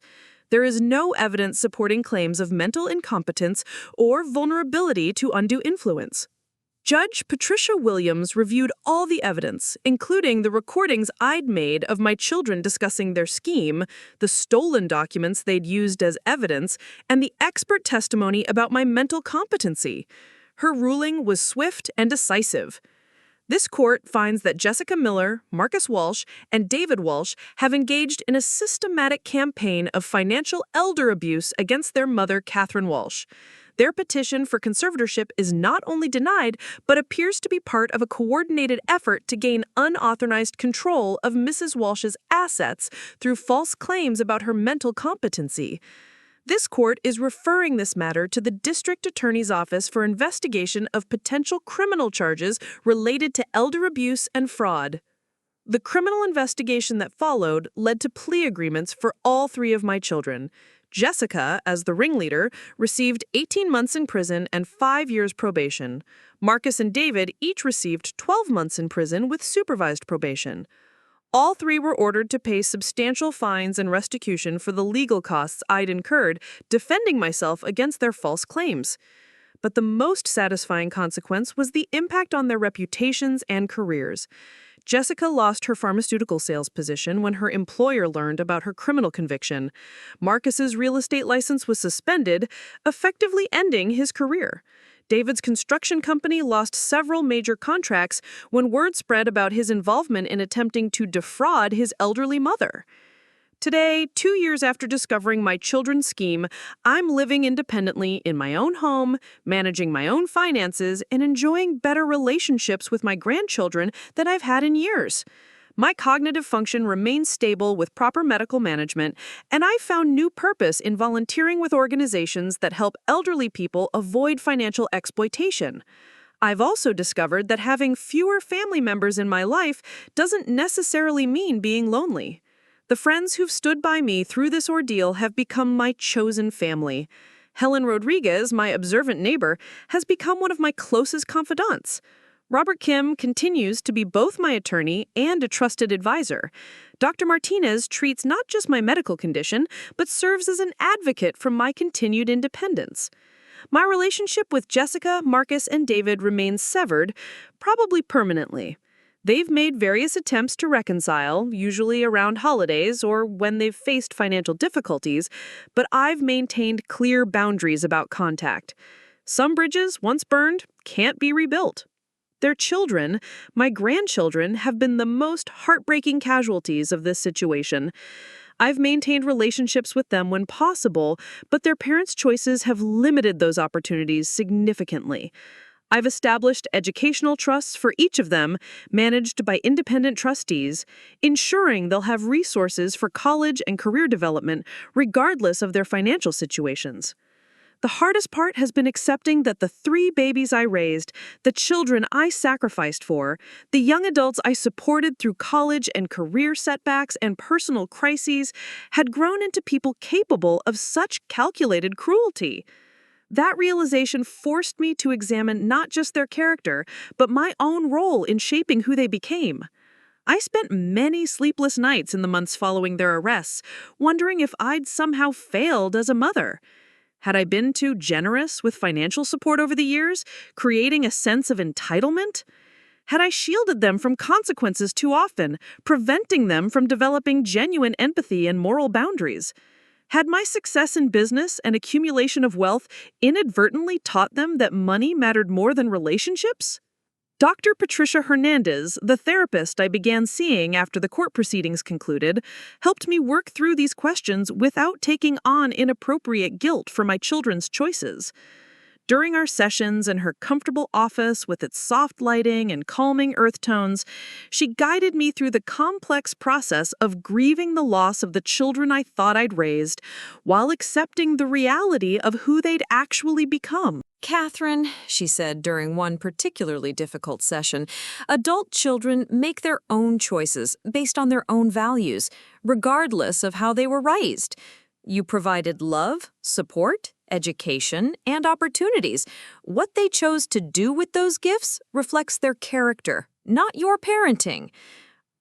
There is no evidence supporting claims of mental incompetence or vulnerability to undue influence. Judge Patricia Williams reviewed all the evidence, including the recordings I'd made of my children discussing their scheme, the stolen documents they'd used as evidence, and the expert testimony about my mental competency. Her ruling was swift and decisive. This court finds that Jessica Miller, Marcus Walsh, and David Walsh have engaged in a systematic campaign of financial elder abuse against their mother, Catherine Walsh. Their petition for conservatorship is not only denied, but appears to be part of a coordinated effort to gain unauthorized control of Mrs. Walsh's assets through false claims about her mental competency. This court is referring this matter to the District Attorney's Office for investigation of potential criminal charges related to elder abuse and fraud. The criminal investigation that followed led to plea agreements for all three of my children. Jessica, as the ringleader, received 18 months in prison and 5 years probation. Marcus and David each received 12 months in prison with supervised probation. All three were ordered to pay substantial fines and restitution for the legal costs I'd incurred defending myself against their false claims. But the most satisfying consequence was the impact on their reputations and careers. Jessica lost her pharmaceutical sales position when her employer learned about her criminal conviction. Marcus's real estate license was suspended, effectively ending his career. David's construction company lost several major contracts when word spread about his involvement in attempting to defraud his elderly mother. Today, 2 years after discovering my children's scheme, I'm living independently in my own home, managing my own finances, and enjoying better relationships with my grandchildren than I've had in years. My cognitive function remains stable with proper medical management, and I've found new purpose in volunteering with organizations that help elderly people avoid financial exploitation. I've also discovered that having fewer family members in my life doesn't necessarily mean being lonely. The friends who've stood by me through this ordeal have become my chosen family. Helen Rodriguez, my observant neighbor, has become one of my closest confidants. Robert Kim continues to be both my attorney and a trusted advisor. Dr. Martinez treats not just my medical condition, but serves as an advocate for my continued independence. My relationship with Jessica, Marcus, and David remains severed, probably permanently. They've made various attempts to reconcile, usually around holidays or when they've faced financial difficulties, but I've maintained clear boundaries about contact. Some bridges, once burned, can't be rebuilt. Their children, my grandchildren, have been the most heartbreaking casualties of this situation. I've maintained relationships with them when possible, but their parents' choices have limited those opportunities significantly. I've established educational trusts for each of them, managed by independent trustees, ensuring they'll have resources for college and career development regardless of their financial situations. The hardest part has been accepting that the 3 babies I raised, the children I sacrificed for, the young adults I supported through college and career setbacks and personal crises, had grown into people capable of such calculated cruelty. That realization forced me to examine not just their character, but my own role in shaping who they became. I spent many sleepless nights in the months following their arrests, wondering if I'd somehow failed as a mother. Had I been too generous with financial support over the years, creating a sense of entitlement? Had I shielded them from consequences too often, preventing them from developing genuine empathy and moral boundaries? Had my success in business and accumulation of wealth inadvertently taught them that money mattered more than relationships? Dr. Patricia Hernandez, the therapist I began seeing after the court proceedings concluded, helped me work through these questions without taking on inappropriate guilt for my children's choices. During our sessions in her comfortable office with its soft lighting and calming earth tones, she guided me through the complex process of grieving the loss of the children I thought I'd raised, while accepting the reality of who they'd actually become. Catherine, she said during one particularly difficult session, adult children make their own choices based on their own values, regardless of how they were raised. You provided love, support, education, and opportunities. What they chose to do with those gifts reflects their character, not your parenting.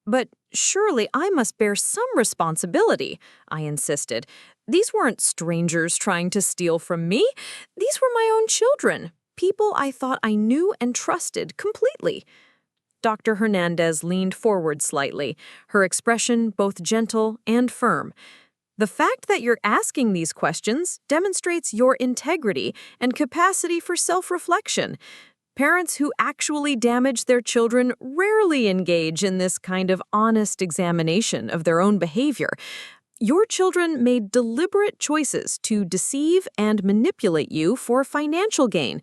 But surely I must bear some responsibility, I insisted. These weren't strangers trying to steal from me. These were my own children, people I thought I knew and trusted completely. Dr. Hernandez leaned forward slightly, her expression both gentle and firm. The fact that you're asking these questions demonstrates your integrity and capacity for self-reflection. Parents who actually damage their children rarely engage in this kind of honest examination of their own behavior. Your children made deliberate choices to deceive and manipulate you for financial gain.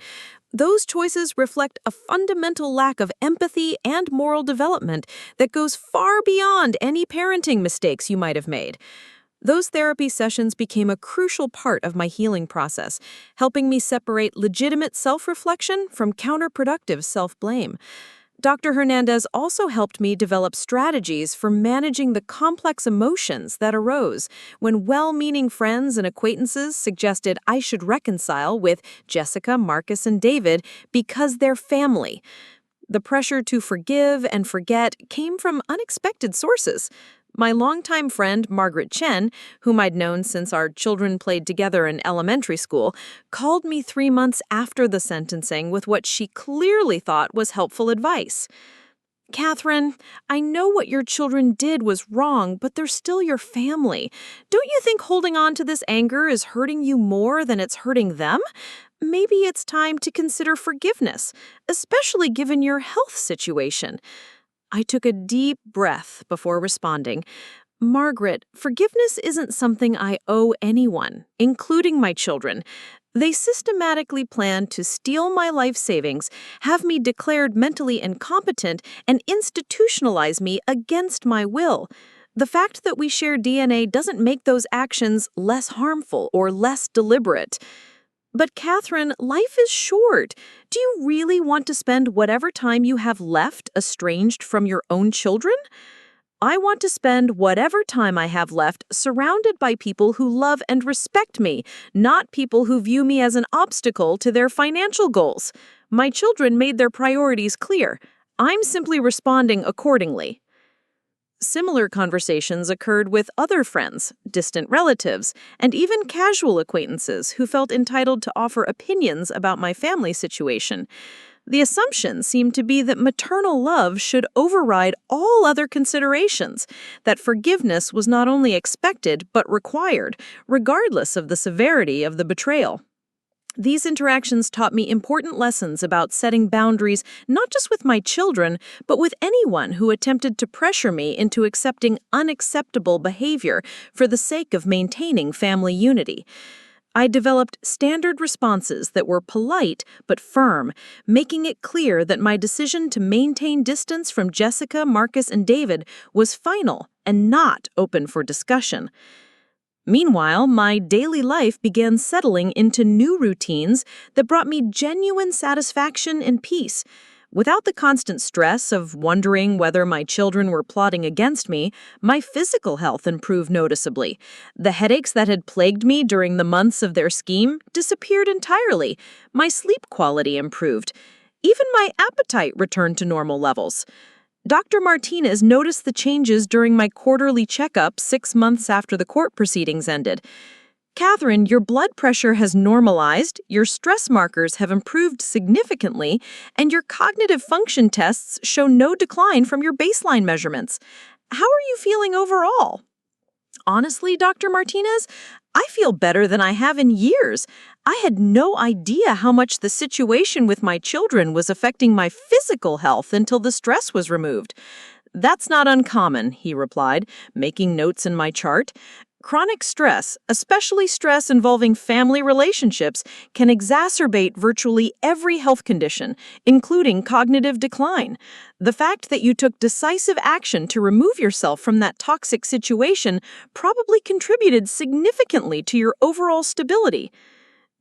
Those choices reflect a fundamental lack of empathy and moral development that goes far beyond any parenting mistakes you might have made. Those therapy sessions became a crucial part of my healing process, helping me separate legitimate self-reflection from counterproductive self-blame. Dr. Hernandez also helped me develop strategies for managing the complex emotions that arose when well-meaning friends and acquaintances suggested I should reconcile with Jessica, Marcus, and David because they're family. The pressure to forgive and forget came from unexpected sources. My longtime friend, Margaret Chen, whom I'd known since our children played together in elementary school, called me 3 months after the sentencing with what she clearly thought was helpful advice. "Catherine, I know what your children did was wrong, but they're still your family. Don't you think holding on to this anger is hurting you more than it's hurting them? Maybe it's time to consider forgiveness, especially given your health situation." I took a deep breath before responding. "Margaret, forgiveness isn't something I owe anyone, including my children. They systematically planned to steal my life savings, have me declared mentally incompetent, and institutionalize me against my will. The fact that we share DNA doesn't make those actions less harmful or less deliberate." "But Catherine, life is short. Do you really want to spend whatever time you have left estranged from your own children?" "I want to spend whatever time I have left surrounded by people who love and respect me, not people who view me as an obstacle to their financial goals. My children made their priorities clear. I'm simply responding accordingly." Similar conversations occurred with other friends, distant relatives, and even casual acquaintances who felt entitled to offer opinions about my family situation. The assumption seemed to be that maternal love should override all other considerations, that forgiveness was not only expected but required, regardless of the severity of the betrayal. These interactions taught me important lessons about setting boundaries not just with my children, but with anyone who attempted to pressure me into accepting unacceptable behavior for the sake of maintaining family unity. I developed standard responses that were polite but firm, making it clear that my decision to maintain distance from Jessica, Marcus, and David was final and not open for discussion. Meanwhile, my daily life began settling into new routines that brought me genuine satisfaction and peace. Without the constant stress of wondering whether my children were plotting against me, my physical health improved noticeably. The headaches that had plagued me during the months of their scheme disappeared entirely. My sleep quality improved. Even my appetite returned to normal levels. Dr. Martinez noticed the changes during my quarterly checkup 6 months after the court proceedings ended. "Catherine, your blood pressure has normalized, your stress markers have improved significantly, and your cognitive function tests show no decline from your baseline measurements. How are you feeling overall?" "Honestly, Dr. Martinez, I feel better than I have in years. I had no idea how much the situation with my children was affecting my physical health until the stress was removed." "That's not uncommon," he replied, making notes in my chart. "Chronic stress, especially stress involving family relationships, can exacerbate virtually every health condition, including cognitive decline. The fact that you took decisive action to remove yourself from that toxic situation probably contributed significantly to your overall stability."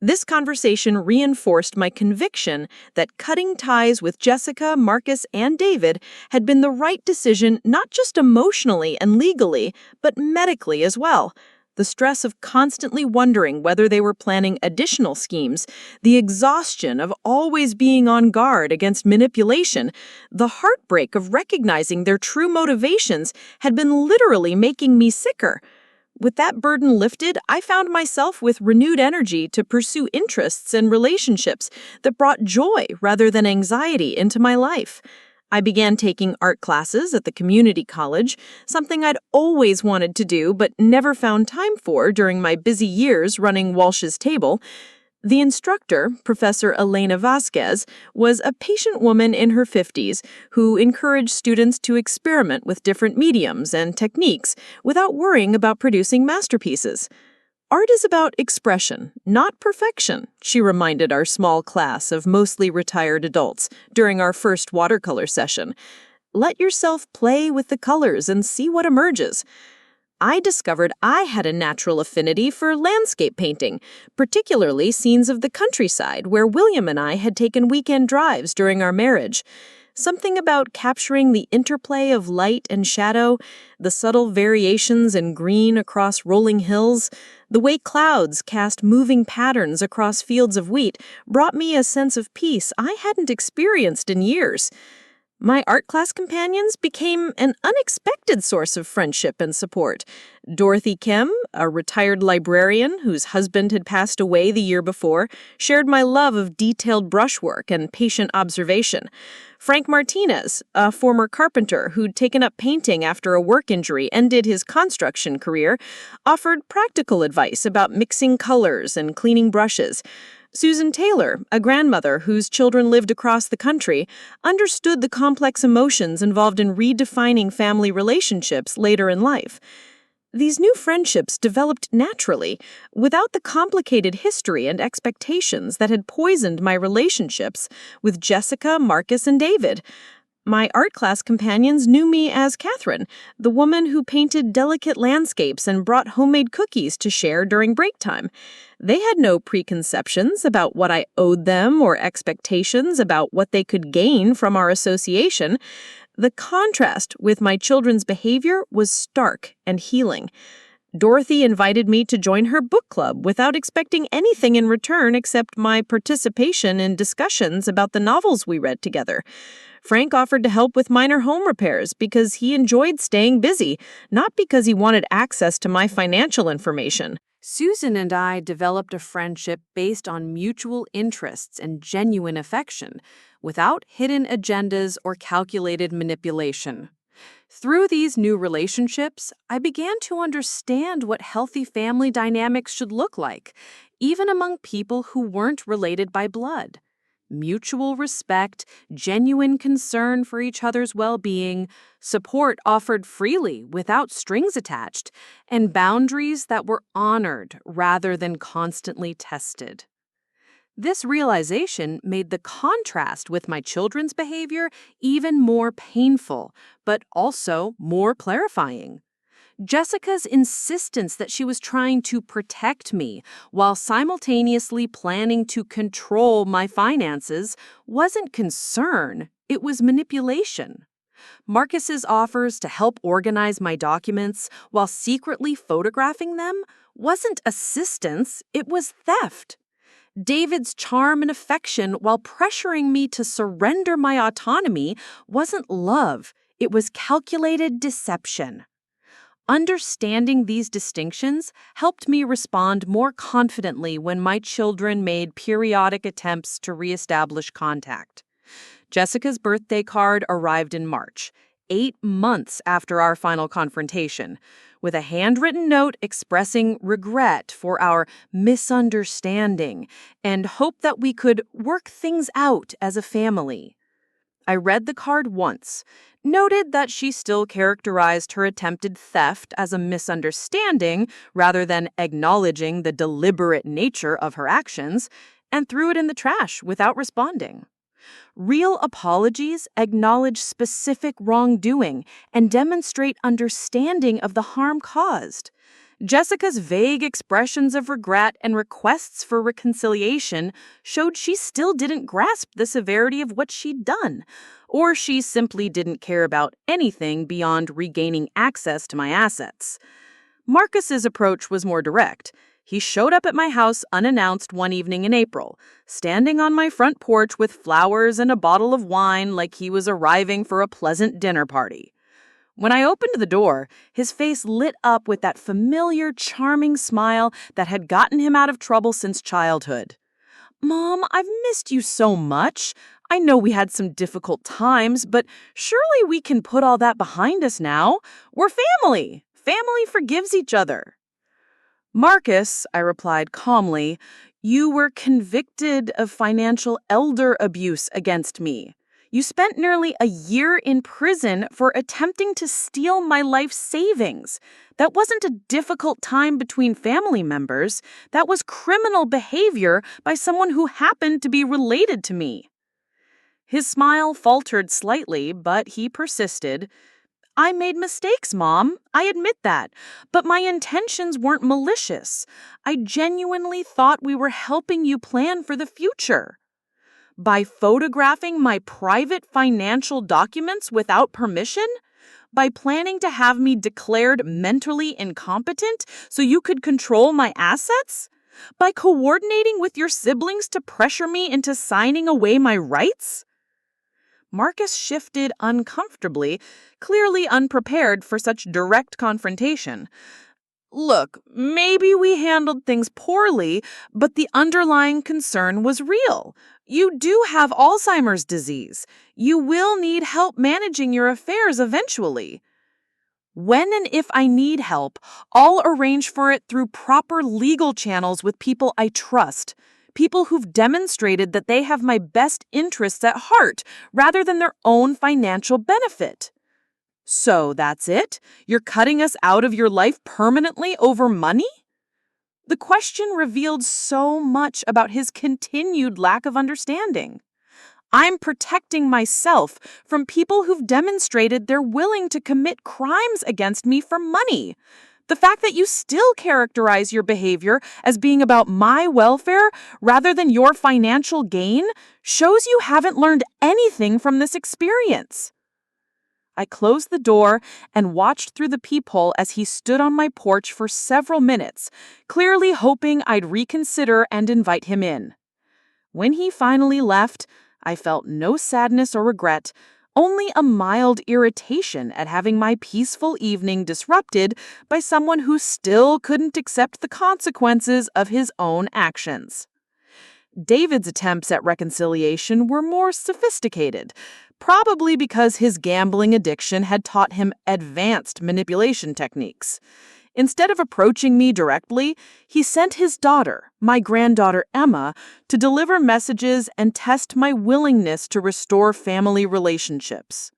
This conversation reinforced my conviction that cutting ties with Jessica, Marcus, and David had been the right decision not just emotionally and legally, but medically as well. The stress of constantly wondering whether they were planning additional schemes, the exhaustion of always being on guard against manipulation, the heartbreak of recognizing their true motivations had been literally making me sicker. With that burden lifted, I found myself with renewed energy to pursue interests and relationships that brought joy rather than anxiety into my life. I began taking art classes at the community college, something I'd always wanted to do but never found time for during my busy years running Walsh's Table. The instructor, Professor Elena Vasquez, was a patient woman in her 50s who encouraged students to experiment with different mediums and techniques without worrying about producing masterpieces. "Art is about expression, not perfection," she reminded our small class of mostly retired adults during our first watercolor session. "Let yourself play with the colors and see what emerges." I discovered I had a natural affinity for landscape painting, particularly scenes of the countryside where William and I had taken weekend drives during our marriage. Something about capturing the interplay of light and shadow, the subtle variations in green across rolling hills, the way clouds cast moving patterns across fields of wheat brought me a sense of peace I hadn't experienced in years. My art class companions became an unexpected source of friendship and support. Dorothy Kim, a retired librarian whose husband had passed away the year before, shared my love of detailed brushwork and patient observation. Frank Martinez, a former carpenter who'd taken up painting after a work injury and ended his construction career, offered practical advice about mixing colors and cleaning brushes. Susan Taylor, a grandmother whose children lived across the country, understood the complex emotions involved in redefining family relationships later in life. These new friendships developed naturally, without the complicated history and expectations that had poisoned my relationships with Jessica, Marcus, and David. My art class companions knew me as Catherine, the woman who painted delicate landscapes and brought homemade cookies to share during break time. They had no preconceptions about what I owed them or expectations about what they could gain from our association. The contrast with my children's behavior was stark and healing. Dorothy invited me to join her book club without expecting anything in return except my participation in discussions about the novels we read together. Frank offered to help with minor home repairs because he enjoyed staying busy, not because he wanted access to my financial information. Susan and I developed a friendship based on mutual interests and genuine affection, without hidden agendas or calculated manipulation. Through these new relationships, I began to understand what healthy family dynamics should look like, even among people who weren't related by blood. Mutual respect, genuine concern for each other's well-being, support offered freely without strings attached, and boundaries that were honored rather than constantly tested. This realization made the contrast with my children's behavior even more painful, but also more clarifying. Jessica's insistence that she was trying to protect me while simultaneously planning to control my finances wasn't concern, it was manipulation. Marcus's offers to help organize my documents while secretly photographing them wasn't assistance, it was theft. David's charm and affection while pressuring me to surrender my autonomy wasn't love, it was calculated deception. Understanding these distinctions helped me respond more confidently when my children made periodic attempts to reestablish contact. Jessica's birthday card arrived in March, 8 months after our final confrontation, with a handwritten note expressing regret for our misunderstanding and hope that we could work things out as a family. I read the card once, noted that she still characterized her attempted theft as a misunderstanding rather than acknowledging the deliberate nature of her actions, and threw it in the trash without responding. Real apologies acknowledge specific wrongdoing and demonstrate understanding of the harm caused. Jessica's vague expressions of regret and requests for reconciliation showed she still didn't grasp the severity of what she'd done, or she simply didn't care about anything beyond regaining access to my assets. Marcus's approach was more direct. He showed up at my house unannounced one evening in April, standing on my front porch with flowers and a bottle of wine like he was arriving for a pleasant dinner party. When I opened the door, his face lit up with that familiar, charming smile that had gotten him out of trouble since childhood. "Mom, I've missed you so much. I know we had some difficult times, but surely we can put all that behind us now. We're family. Family forgives each other." "Marcus," I replied calmly, "you were convicted of financial elder abuse against me. You spent nearly a year in prison for attempting to steal my life savings. That wasn't a difficult time between family members. That was criminal behavior by someone who happened to be related to me." His smile faltered slightly, but he persisted. I made mistakes, Mom. I admit that. But my intentions weren't malicious. I genuinely thought we were helping you plan for the future. By photographing my private financial documents without permission? By planning to have me declared mentally incompetent so you could control my assets? By coordinating with your siblings to pressure me into signing away my rights? Marcus shifted uncomfortably, clearly unprepared for such direct confrontation. Look, maybe we handled things poorly, but the underlying concern was real. You do have Alzheimer's disease. You will need help managing your affairs eventually. When and if I need help, I'll arrange for it through proper legal channels with people I trust. People who've demonstrated that they have my best interests at heart rather than their own financial benefit. So that's it? You're cutting us out of your life permanently over money? The question revealed so much about his continued lack of understanding. I'm protecting myself from people who've demonstrated they're willing to commit crimes against me for money. The fact that you still characterize your behavior as being about my welfare rather than your financial gain shows you haven't learned anything from this experience. I closed the door and watched through the peephole as he stood on my porch for several minutes, clearly hoping I'd reconsider and invite him in. When he finally left, I felt no sadness or regret, only a mild irritation at having my peaceful evening disrupted by someone who still couldn't accept the consequences of his own actions. David's attempts at reconciliation were more sophisticated, probably because his gambling addiction had taught him advanced manipulation techniques. Instead of approaching me directly, he sent his daughter, my granddaughter Emma, to deliver messages and test my willingness to restore family relationships.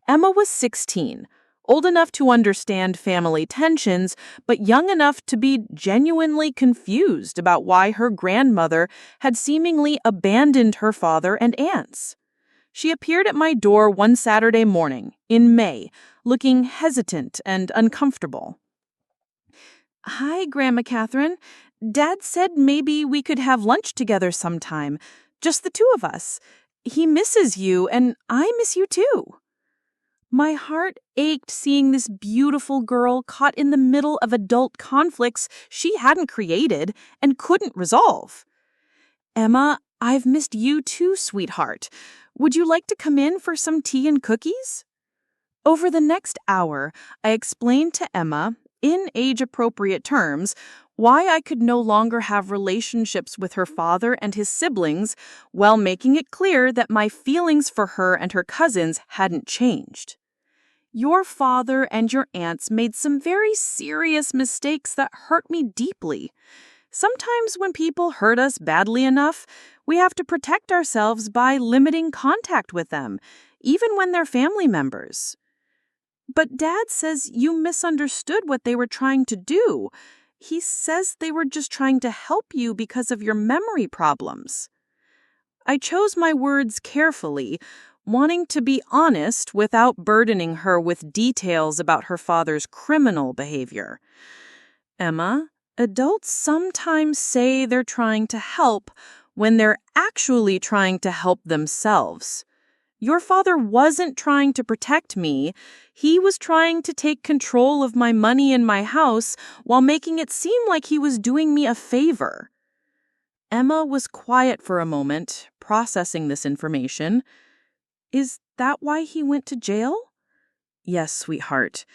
Emma was 16, old enough to understand family tensions, but young enough to be genuinely confused about why her grandmother had seemingly abandoned her father and aunts. She appeared at my door one Saturday morning, in May, looking hesitant and uncomfortable. Hi, Grandma Catherine. Dad said maybe we could have lunch together sometime, just the two of us. He misses you, and I miss you too. My heart ached seeing this beautiful girl caught in the middle of adult conflicts she hadn't created and couldn't resolve. Emma, I've missed you too, sweetheart. Would you like to come in for some tea and cookies? Over the next hour, I explained to Emma, in age-appropriate terms, why I could no longer have relationships with her father and his siblings, while making it clear that my feelings for her and her cousins hadn't changed. Your father and your aunts made some very serious mistakes that hurt me deeply. Sometimes when people hurt us badly enough, we have to protect ourselves by limiting contact with them, even when they're family members. But Dad says you misunderstood what they were trying to do. He says they were just trying to help you because of your memory problems. I chose my words carefully, wanting to be honest without burdening her with details about her father's criminal behavior. Emma, adults sometimes say they're trying to help when they're actually trying to help themselves. Your father wasn't trying to protect me. He was trying to take control of my money and my house while making it seem like he was doing me a favor. Emma was quiet for a moment, processing this information. Is that why he went to jail? Yes, sweetheart.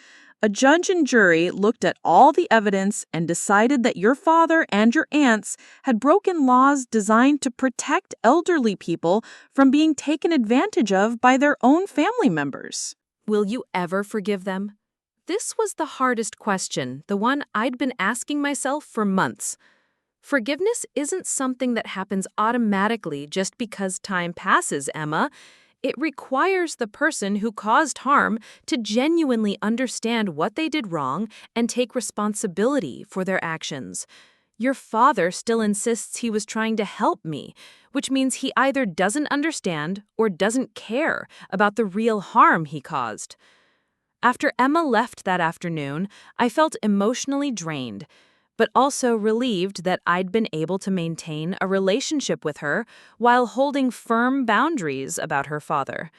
A judge and jury looked at all the evidence and decided that your father and your aunts had broken laws designed to protect elderly people from being taken advantage of by their own family members. Will you ever forgive them? This was the hardest question, the one I'd been asking myself for months. Forgiveness isn't something that happens automatically just because time passes, Emma. It requires the person who caused harm to genuinely understand what they did wrong and take responsibility for their actions. Your father still insists he was trying to help me, which means he either doesn't understand or doesn't care about the real harm he caused. After Emma left that afternoon, I felt emotionally drained, but also relieved that I'd been able to maintain a relationship with her while holding firm boundaries about her father.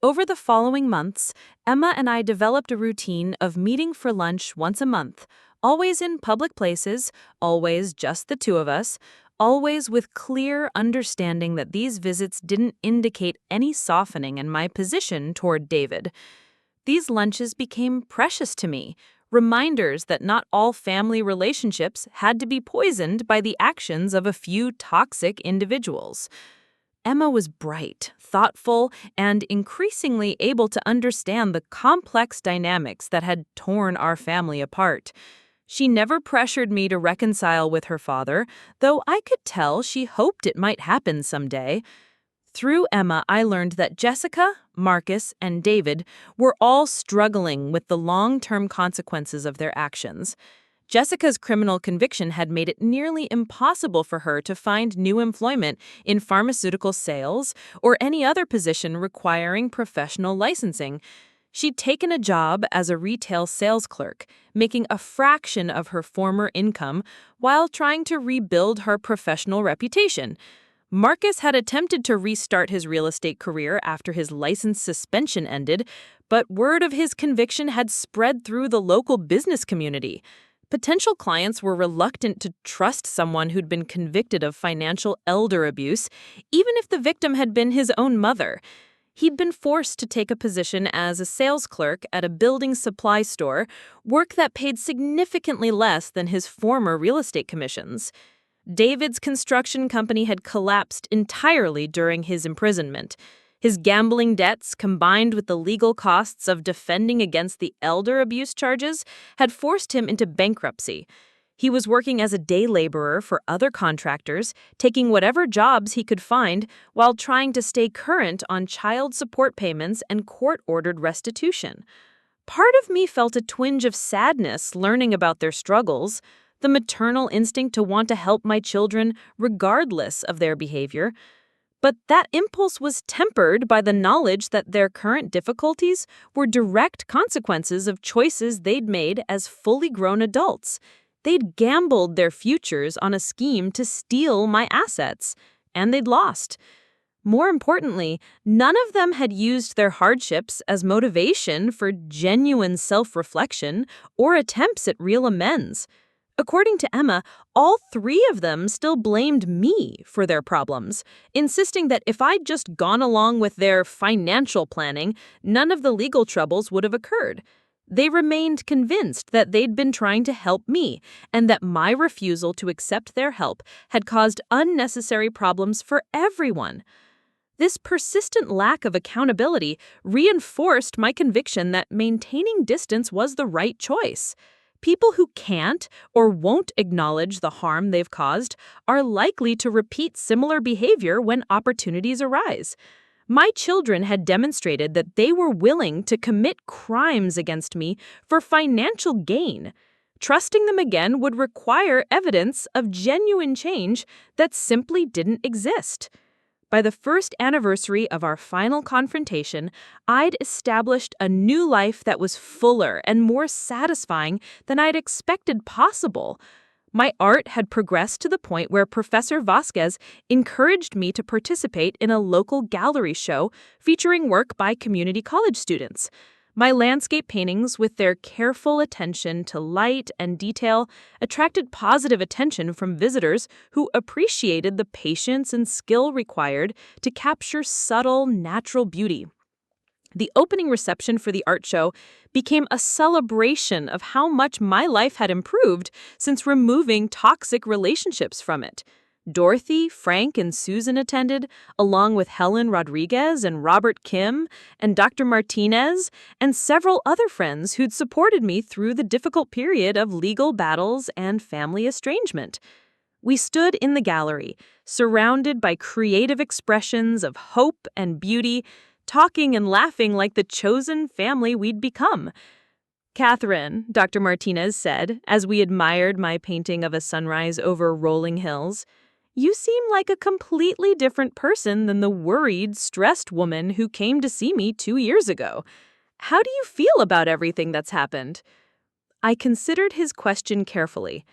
Over the following months, Emma and I developed a routine of meeting for lunch once a month, always in public places, always just the two of us, always with clear understanding that these visits didn't indicate any softening in my position toward David. These lunches became precious to me, reminders that not all family relationships had to be poisoned by the actions of a few toxic individuals. Emma was bright, thoughtful, and increasingly able to understand the complex dynamics that had torn our family apart. She never pressured me to reconcile with her father, though I could tell she hoped it might happen someday. Through Emma, I learned that Jessica, Marcus, and David were all struggling with the long-term consequences of their actions. Jessica's criminal conviction had made it nearly impossible for her to find new employment in pharmaceutical sales or any other position requiring professional licensing. She'd taken a job as a retail sales clerk, making a fraction of her former income while trying to rebuild her professional reputation. Marcus had attempted to restart his real estate career after his license suspension ended, but word of his conviction had spread through the local business community. Potential clients were reluctant to trust someone who'd been convicted of financial elder abuse, even if the victim had been his own mother. He'd been forced to take a position as a sales clerk at a building supply store, work that paid significantly less than his former real estate commissions. David's construction company had collapsed entirely during his imprisonment. His gambling debts, combined with the legal costs of defending against the elder abuse charges, had forced him into bankruptcy. He was working as a day laborer for other contractors, taking whatever jobs he could find while trying to stay current on child support payments and court-ordered restitution. Part of me felt a twinge of sadness learning about their struggles, the maternal instinct to want to help my children regardless of their behavior. But that impulse was tempered by the knowledge that their current difficulties were direct consequences of choices they'd made as fully grown adults. They'd gambled their futures on a scheme to steal my assets, and they'd lost. More importantly, none of them had used their hardships as motivation for genuine self-reflection or attempts at real amends. According to Emma, all three of them still blamed me for their problems, insisting that if I'd just gone along with their financial planning, none of the legal troubles would have occurred. They remained convinced that they'd been trying to help me, and that my refusal to accept their help had caused unnecessary problems for everyone. This persistent lack of accountability reinforced my conviction that maintaining distance was the right choice. People who can't or won't acknowledge the harm they've caused are likely to repeat similar behavior when opportunities arise. My children had demonstrated that they were willing to commit crimes against me for financial gain. Trusting them again would require evidence of genuine change that simply didn't exist. By the first anniversary of our final confrontation, I'd established a new life that was fuller and more satisfying than I'd expected possible. My art had progressed to the point where Professor Vasquez encouraged me to participate in a local gallery show featuring work by community college students. My landscape paintings, with their careful attention to light and detail, attracted positive attention from visitors who appreciated the patience and skill required to capture subtle, natural beauty. The opening reception for the art show became a celebration of how much my life had improved since removing toxic relationships from it. Dorothy, Frank, and Susan attended, along with Helen Rodriguez and Robert Kim and Dr. Martinez and several other friends who'd supported me through the difficult period of legal battles and family estrangement. We stood in the gallery, surrounded by creative expressions of hope and beauty, talking and laughing like the chosen family we'd become. "Catherine," Dr. Martinez said, as we admired my painting of a sunrise over rolling hills, "you seem like a completely different person than the worried, stressed woman who came to see me 2 years ago. How do you feel about everything that's happened? I considered his question carefully,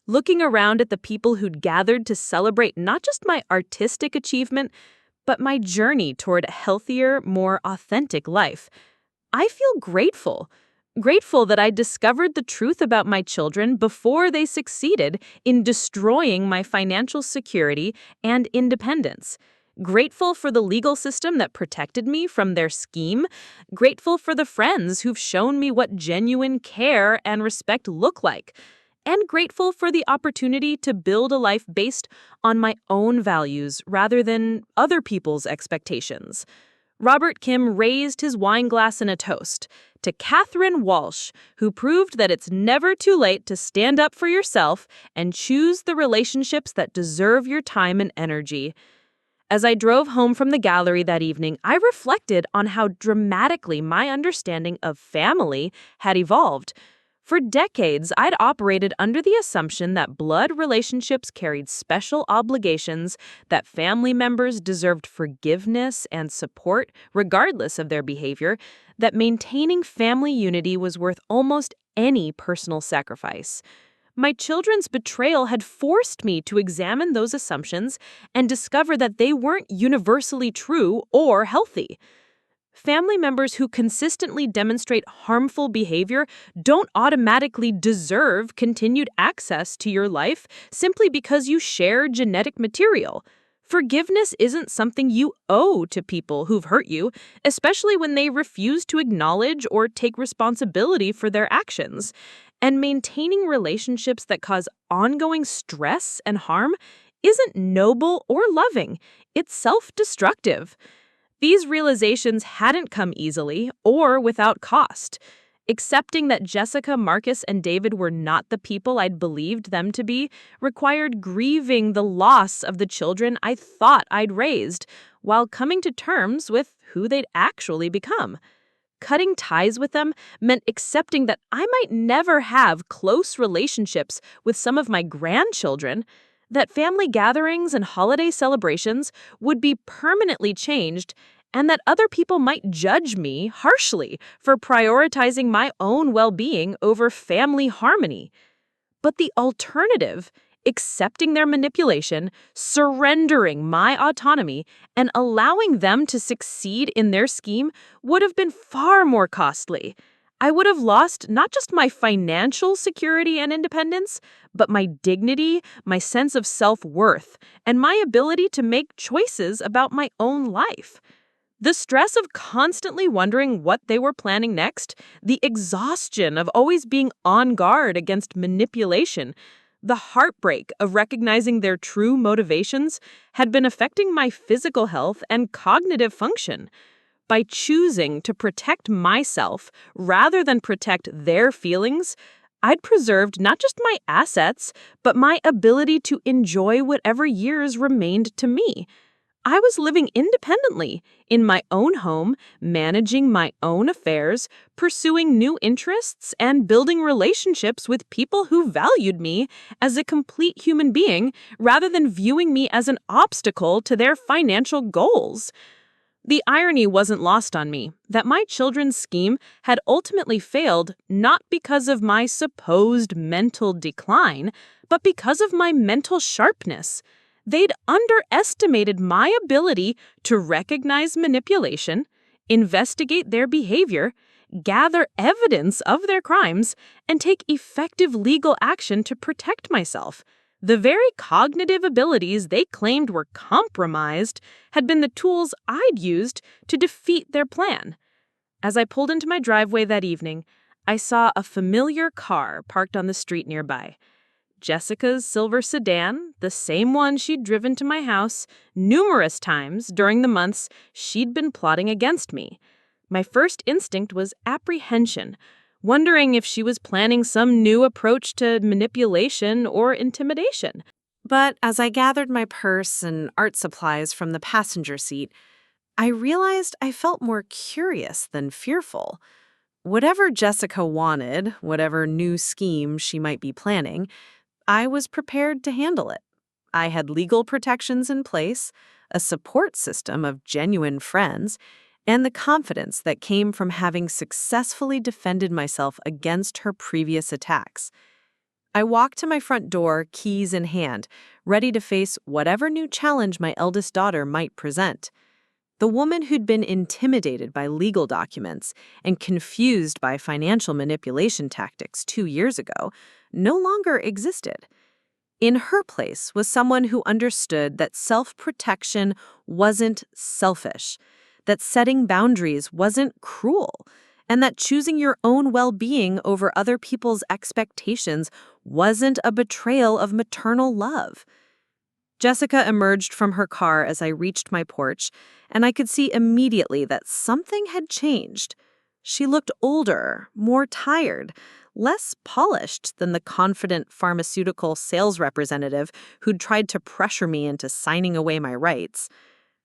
looking around at the people who'd gathered to celebrate not just my artistic achievement, but my journey toward a healthier, more authentic life. I feel grateful. Grateful that I discovered the truth about my children before they succeeded in destroying my financial security and independence. Grateful for the legal system that protected me from their scheme. Grateful for the friends who've shown me what genuine care and respect look like. And grateful for the opportunity to build a life based on my own values rather than other people's expectations. Robert Kim raised his wine glass in a toast to Catherine Walsh, who proved that it's never too late to stand up for yourself and choose the relationships that deserve your time and energy. As I drove home from the gallery that evening, I reflected on how dramatically my understanding of family had evolved. For decades, I'd operated under the assumption that blood relationships carried special obligations, that family members deserved forgiveness and support regardless of their behavior, that maintaining family unity was worth almost any personal sacrifice. My children's betrayal had forced me to examine those assumptions and discover that they weren't universally true or healthy. Family members who consistently demonstrate harmful behavior don't automatically deserve continued access to your life simply because you share genetic material. Forgiveness isn't something you owe to people who've hurt you, especially when they refuse to acknowledge or take responsibility for their actions. And maintaining relationships that cause ongoing stress and harm isn't noble or loving. It's self-destructive. These realizations hadn't come easily or without cost. Accepting that Jessica, Marcus, and David were not the people I'd believed them to be required grieving the loss of the children I thought I'd raised, while coming to terms with who they'd actually become. Cutting ties with them meant accepting that I might never have close relationships with some of my grandchildren, that family gatherings and holiday celebrations would be permanently changed, and that other people might judge me harshly for prioritizing my own well-being over family harmony. But the alternative, accepting their manipulation, surrendering my autonomy, and allowing them to succeed in their scheme would have been far more costly. I would have lost not just my financial security and independence, but my dignity, my sense of self-worth, and my ability to make choices about my own life. The stress of constantly wondering what they were planning next, the exhaustion of always being on guard against manipulation, the heartbreak of recognizing their true motivations had been affecting my physical health and cognitive function. By choosing to protect myself rather than protect their feelings, I'd preserved not just my assets, but my ability to enjoy whatever years remained to me. I was living independently, in my own home, managing my own affairs, pursuing new interests, and building relationships with people who valued me as a complete human being rather than viewing me as an obstacle to their financial goals. The irony wasn't lost on me that my children's scheme had ultimately failed not because of my supposed mental decline, but because of my mental sharpness. They'd underestimated my ability to recognize manipulation, investigate their behavior, gather evidence of their crimes, and take effective legal action to protect myself. The very cognitive abilities they claimed were compromised had been the tools I'd used to defeat their plan. As I pulled into my driveway that evening, I saw a familiar car parked on the street nearby. Jessica's silver sedan, the same one she'd driven to my house numerous times during the months she'd been plotting against me. My first instinct was apprehension, wondering if she was planning some new approach to manipulation or intimidation. But as I gathered my purse and art supplies from the passenger seat, I realized I felt more curious than fearful. Whatever Jessica wanted, whatever new scheme she might be planning, I was prepared to handle it. I had legal protections in place, a support system of genuine friends, and the confidence that came from having successfully defended myself against her previous attacks. I walked to my front door, keys in hand, ready to face whatever new challenge my eldest daughter might present. The woman who'd been intimidated by legal documents and confused by financial manipulation tactics 2 years ago no longer existed. In her place was someone who understood that self-protection wasn't selfish, that setting boundaries wasn't cruel, and that choosing your own well-being over other people's expectations wasn't a betrayal of maternal love. Jessica emerged from her car as I reached my porch, and I could see immediately that something had changed. She looked older, more tired, less polished than the confident pharmaceutical sales representative who'd tried to pressure me into signing away my rights.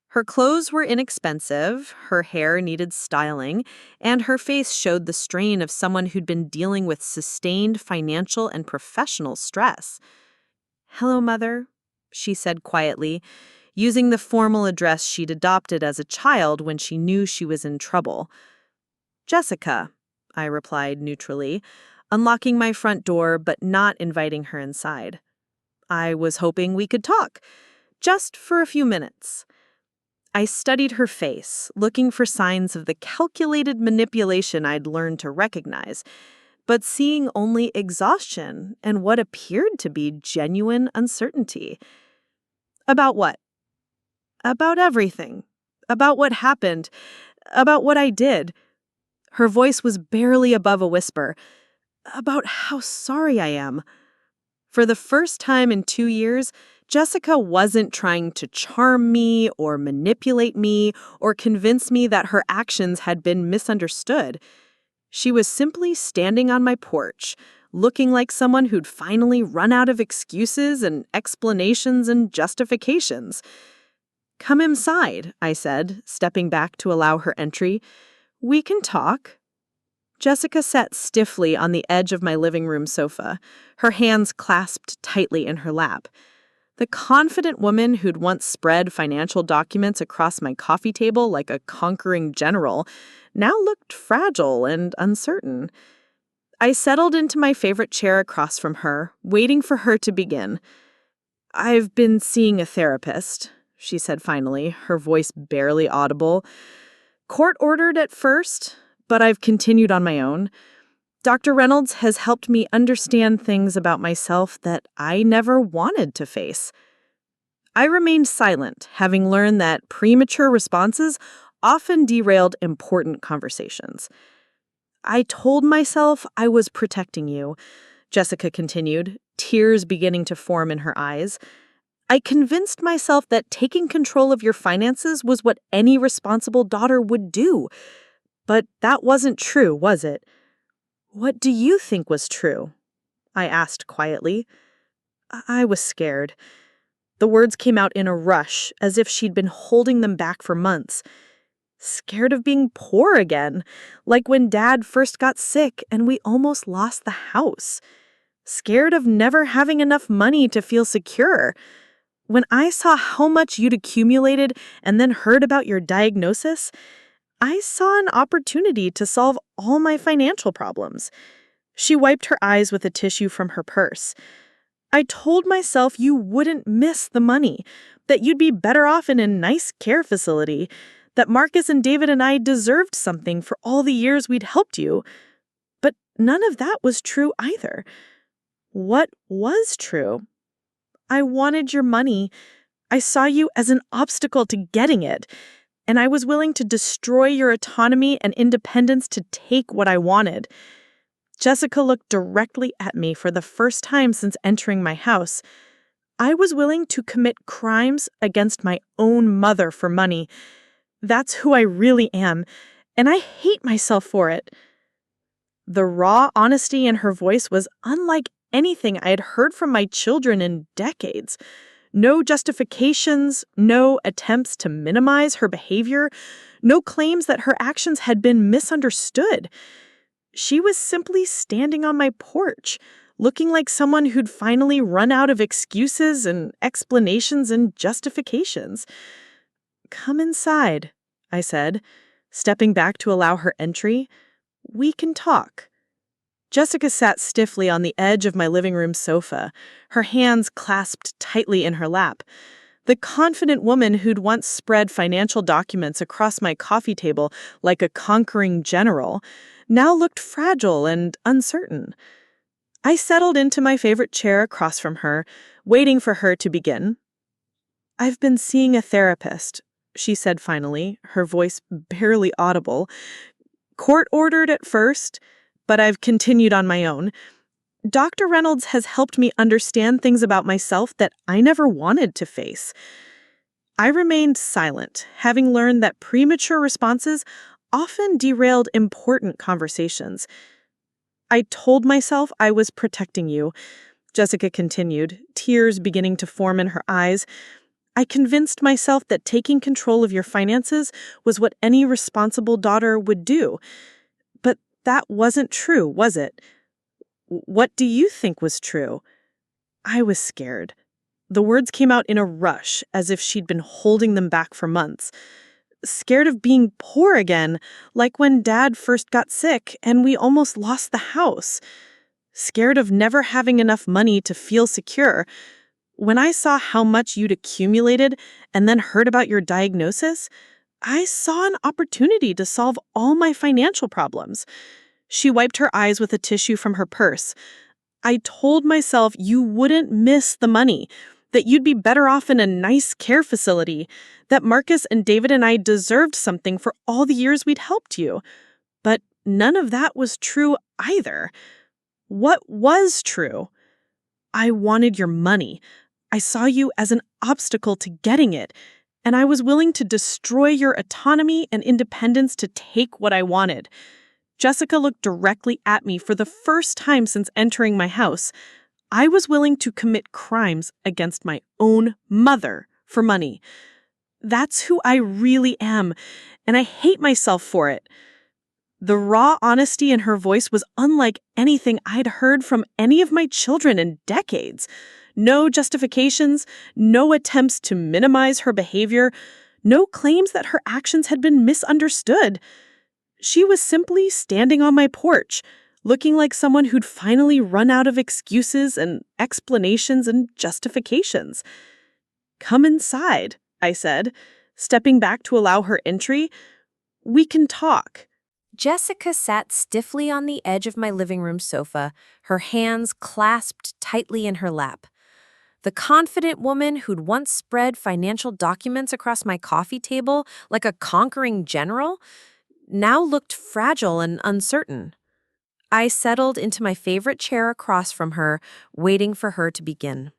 Her clothes were inexpensive, her hair needed styling, and her face showed the strain of someone who'd been dealing with sustained financial and professional stress. "Hello, Mother," she said quietly, using the formal address she'd adopted as a child when she knew she was in trouble. "Jessica," I replied neutrally, unlocking my front door but not inviting her inside. I was hoping we could talk, just for a few minutes. I studied her face, looking for signs of the calculated manipulation I'd learned to recognize, but seeing only exhaustion and what appeared to be genuine uncertainty. "About what?" "About everything. About what happened. About what I did." Her voice was barely above a whisper. "About how sorry I am." For the first time in 2 years, Jessica wasn't trying to charm me or manipulate me or convince me that her actions had been misunderstood. She was simply standing on my porch, looking like someone who'd finally run out of excuses and explanations and justifications. "Come inside," I said, stepping back to allow her entry. "We can talk." Jessica sat stiffly on the edge of my living room sofa, her hands clasped tightly in her lap. The confident woman who'd once spread financial documents across my coffee table like a conquering general now looked fragile and uncertain. I settled into my favorite chair across from her, waiting for her to begin. "I've been seeing a therapist," she said finally, her voice barely audible. "Court-ordered at first, but I've continued on my own. Dr. Reynolds has helped me understand things about myself that I never wanted to face." I remained silent, having learned that premature responses often derailed important conversations. "I told myself I was protecting you," Jessica continued, tears beginning to form in her eyes. "I convinced myself that taking control of your finances was what any responsible daughter would do. But that wasn't true, was it? What do you think was true?" I asked quietly. I was scared. The words came out in a rush, as if she'd been holding them back for months. Scared of being poor again, like when Dad first got sick and we almost lost the house. Scared of never having enough money to feel secure. When I saw how much you'd accumulated and then heard about your diagnosis, I saw an opportunity to solve all my financial problems. She wiped her eyes with a tissue from her purse. "I told myself you wouldn't miss the money, that you'd be better off in a nice care facility, that Marcus and David and I deserved something for all the years we'd helped you. But none of that was true either. What was true? I wanted your money. I saw you as an obstacle to getting it. And I was willing to destroy your autonomy and independence to take what I wanted." Jessica looked directly at me for the first time since entering my house. I was willing to commit crimes against my own mother for money. That's who I really am, and I hate myself for it. The raw honesty in her voice was unlike anything I had heard from my children in decades. No justifications, no attempts to minimize her behavior, no claims that her actions had been misunderstood. She was simply standing on my porch, looking like someone who'd finally run out of excuses and explanations and justifications. "Come inside," I said, Stepping back to allow her entry, "We can talk." Jessica sat stiffly on the edge of my living room sofa, her hands clasped tightly in her lap. The confident woman who'd once spread financial documents across my coffee table like a conquering general now looked fragile and uncertain. I settled into my favorite chair across from her, waiting for her to begin. "I've been seeing a therapist," she said finally, her voice barely audible. "Court-ordered at first, but I've continued on my own. Dr. Reynolds has helped me understand things about myself that I never wanted to face." I remained silent, having learned that premature responses often derailed important conversations. "I told myself I was protecting you," Jessica continued, tears beginning to form in her eyes. "I convinced myself that taking control of your finances was what any responsible daughter would do. But that wasn't true, was it? What do you think was true?" I was scared. The words came out in a rush, as if she'd been holding them back for months. Scared of being poor again, like when Dad first got sick and we almost lost the house. Scared of never having enough money to feel secure. When I saw how much you'd accumulated and then heard about your diagnosis, I saw an opportunity to solve all my financial problems. She wiped her eyes with a tissue from her purse. "I told myself you wouldn't miss the money, that you'd be better off in a nice care facility, that Marcus and David and I deserved something for all the years we'd helped you. But none of that was true either. What was true? I wanted your money. I saw you as an obstacle to getting it, and I was willing to destroy your autonomy and independence to take what I wanted." Jessica looked directly at me for the first time since entering my house. I was willing to commit crimes against my own mother for money. That's who I really am, and I hate myself for it. The raw honesty in her voice was unlike anything I'd heard from any of my children in decades. No justifications, no attempts to minimize her behavior, no claims that her actions had been misunderstood. She was simply standing on my porch, looking like someone who'd finally run out of excuses and explanations and justifications. "Come inside," I said, stepping back to allow her entry. "We can talk." Jessica sat stiffly on the edge of my living room sofa, her hands clasped tightly in her lap. The confident woman who'd once spread financial documents across my coffee table like a conquering general now looked fragile and uncertain. I settled into my favorite chair across from her, waiting for her to begin.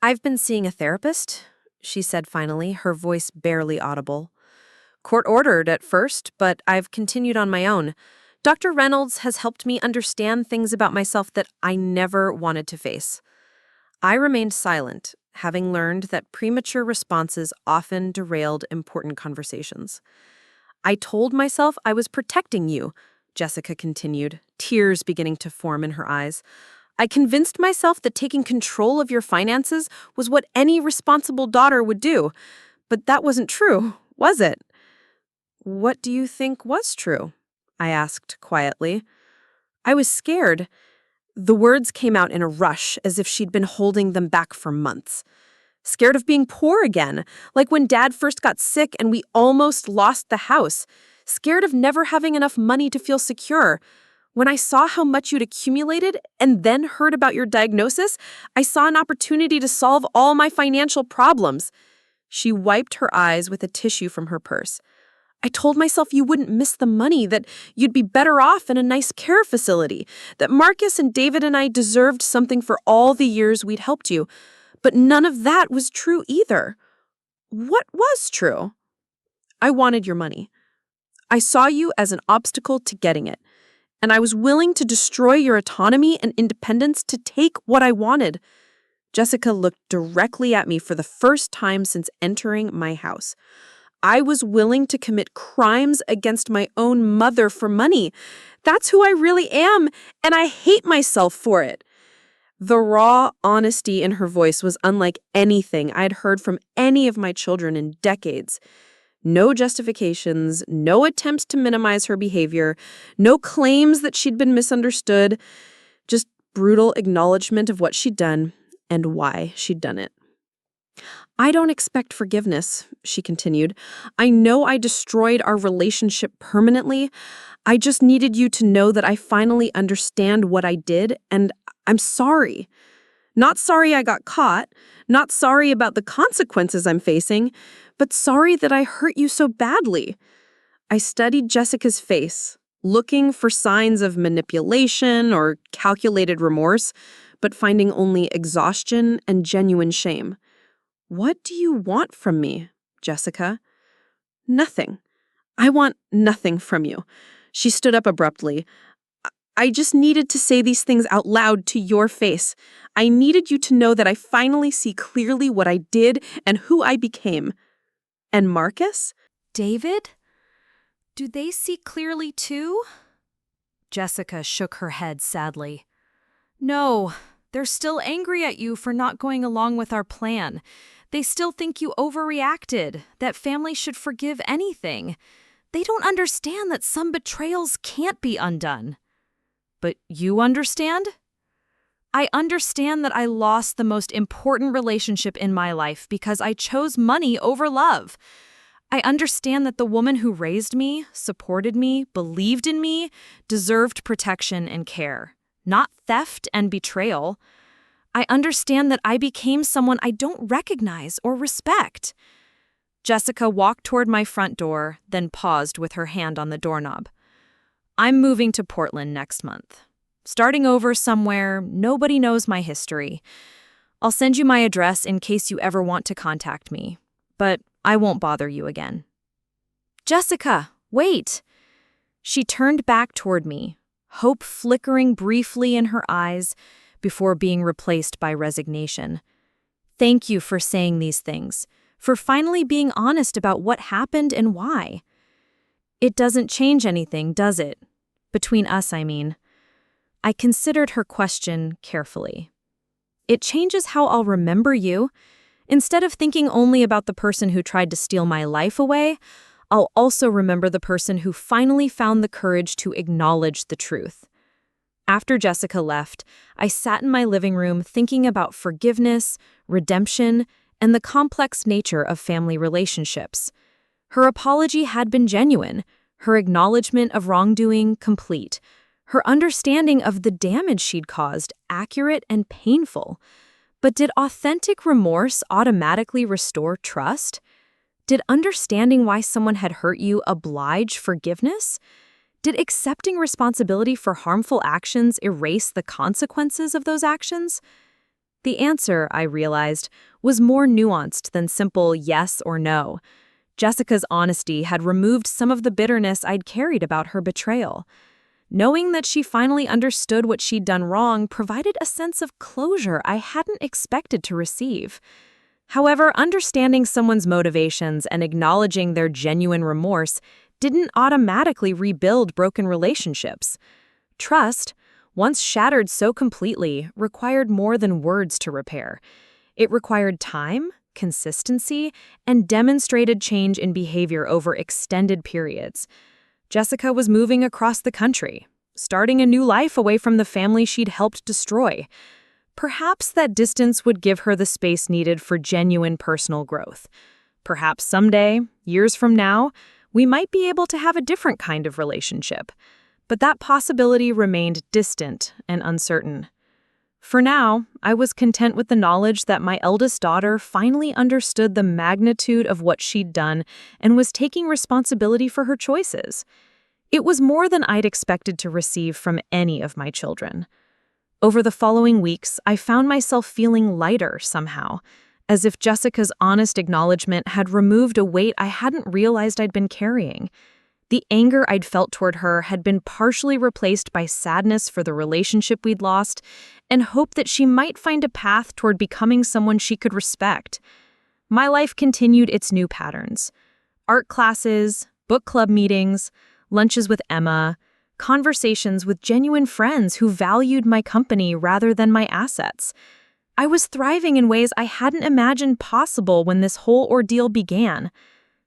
"I've been seeing a therapist," she said finally, her voice barely audible. "Court-ordered at first, but I've continued on my own. Dr. Reynolds has helped me understand things about myself that I never wanted to face." I remained silent, having learned that premature responses often derailed important conversations. "I told myself I was protecting you," Jessica continued, tears beginning to form in her eyes. "I convinced myself that taking control of your finances was what any responsible daughter would do. But that wasn't true, was it?" "What do you think was true?" I asked quietly. I was scared. The words came out in a rush, as if she'd been holding them back for months. Scared of being poor again, like when Dad first got sick and we almost lost the house. Scared of never having enough money to feel secure. When I saw how much you'd accumulated and then heard about your diagnosis, I saw an opportunity to solve all my financial problems. She wiped her eyes with a tissue from her purse. "I told myself you wouldn't miss the money, that you'd be better off in a nice care facility, that Marcus and David and I deserved something for all the years we'd helped you. But none of that was true either." "What was true?" "I wanted your money. I saw you as an obstacle to getting it, and I was willing to destroy your autonomy and independence to take what I wanted." Jessica looked directly at me for the first time since entering my house. "I was willing to commit crimes against my own mother for money. That's who I really am, and I hate myself for it." The raw honesty in her voice was unlike anything I'd heard from any of my children in decades. No justifications, no attempts to minimize her behavior, no claims that she'd been misunderstood, just brutal acknowledgement of what she'd done and why she'd done it. "I don't expect forgiveness," she continued. "I know I destroyed our relationship permanently. I just needed you to know that I finally understand what I did, and I'm sorry. Not sorry I got caught, not sorry about the consequences I'm facing, but sorry that I hurt you so badly." I studied Jessica's face, looking for signs of manipulation or calculated remorse, but finding only exhaustion and genuine shame. "What do you want from me, Jessica?" "Nothing. I want nothing from you." She stood up abruptly. "I just needed to say these things out loud to your face. I needed you to know that I finally see clearly what I did and who I became." "And Marcus?" "David? Do they see clearly too?" Jessica shook her head sadly. "No, they're still angry at you for not going along with our plan. They still think you overreacted, that family should forgive anything. They don't understand that some betrayals can't be undone." "But you understand?" "I understand that I lost the most important relationship in my life because I chose money over love. I understand that the woman who raised me, supported me, believed in me, deserved protection and care, not theft and betrayal. I understand that I became someone I don't recognize or respect." Jessica walked toward my front door, then paused with her hand on the doorknob. "I'm moving to Portland next month. Starting over somewhere, nobody knows my history. I'll send you my address in case you ever want to contact me, but I won't bother you again." "Jessica, wait!" She turned back toward me, hope flickering briefly in her eyes before being replaced by resignation. "Thank you for saying these things, for finally being honest about what happened and why. It doesn't change anything, does it? Between us, I mean." I considered her question carefully. "It changes how I'll remember you. Instead of thinking only about the person who tried to steal my life away, I'll also remember the person who finally found the courage to acknowledge the truth." After Jessica left, I sat in my living room thinking about forgiveness, redemption, and the complex nature of family relationships. Her apology had been genuine, her acknowledgement of wrongdoing complete, her understanding of the damage she'd caused accurate and painful. But did authentic remorse automatically restore trust? Did understanding why someone had hurt you oblige forgiveness? Did accepting responsibility for harmful actions erase the consequences of those actions? The answer, I realized, was more nuanced than simple yes or no. Jessica's honesty had removed some of the bitterness I'd carried about her betrayal. Knowing that she finally understood what she'd done wrong provided a sense of closure I hadn't expected to receive. However, understanding someone's motivations and acknowledging their genuine remorse didn't automatically rebuild broken relationships. Trust, once shattered so completely, required more than words to repair. It required time, consistency, and demonstrated change in behavior over extended periods. Jessica was moving across the country, starting a new life away from the family she'd helped destroy. Perhaps that distance would give her the space needed for genuine personal growth. Perhaps someday, years from now, we might be able to have a different kind of relationship. But that possibility remained distant and uncertain. For now, I was content with the knowledge that my eldest daughter finally understood the magnitude of what she'd done and was taking responsibility for her choices. It was more than I'd expected to receive from any of my children. Over the following weeks, I found myself feeling lighter somehow, as if Jessica's honest acknowledgement had removed a weight I hadn't realized I'd been carrying. The anger I'd felt toward her had been partially replaced by sadness for the relationship we'd lost and hope that she might find a path toward becoming someone she could respect. My life continued its new patterns. Art classes, book club meetings, lunches with Emma, conversations with genuine friends who valued my company rather than my assets. I was thriving in ways I hadn't imagined possible when this whole ordeal began.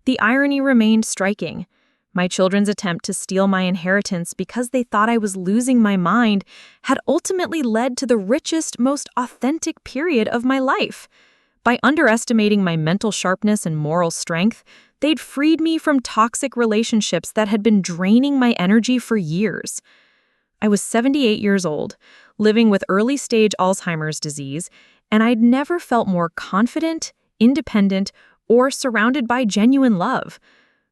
The irony remained striking. My children's attempt to steal my inheritance because they thought I was losing my mind had ultimately led to the richest, most authentic period of my life. By underestimating my mental sharpness and moral strength, they'd freed me from toxic relationships that had been draining my energy for years. I was 78 years old, living with early-stage Alzheimer's disease, and I'd never felt more confident, independent, or surrounded by genuine love.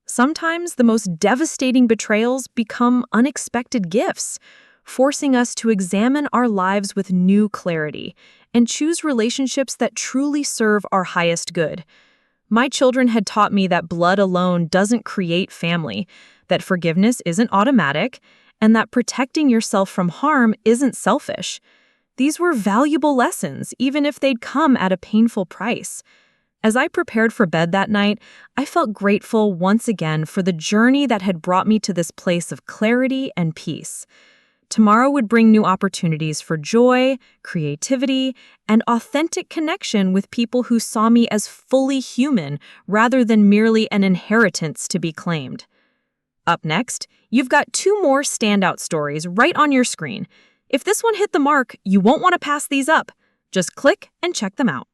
Sometimes the most devastating betrayals become unexpected gifts, forcing us to examine our lives with new clarity and choose relationships that truly serve our highest good. My children had taught me that blood alone doesn't create family, that forgiveness isn't automatic, and that protecting yourself from harm isn't selfish. These were valuable lessons, even if they'd come at a painful price. As I prepared for bed that night, I felt grateful once again for the journey that had brought me to this place of clarity and peace. Tomorrow would bring new opportunities for joy, creativity, and authentic connection with people who saw me as fully human rather than merely an inheritance to be claimed. Up next, you've got 2 more standout stories right on your screen. If this one hit the mark, you won't want to pass these up. Just click and check them out.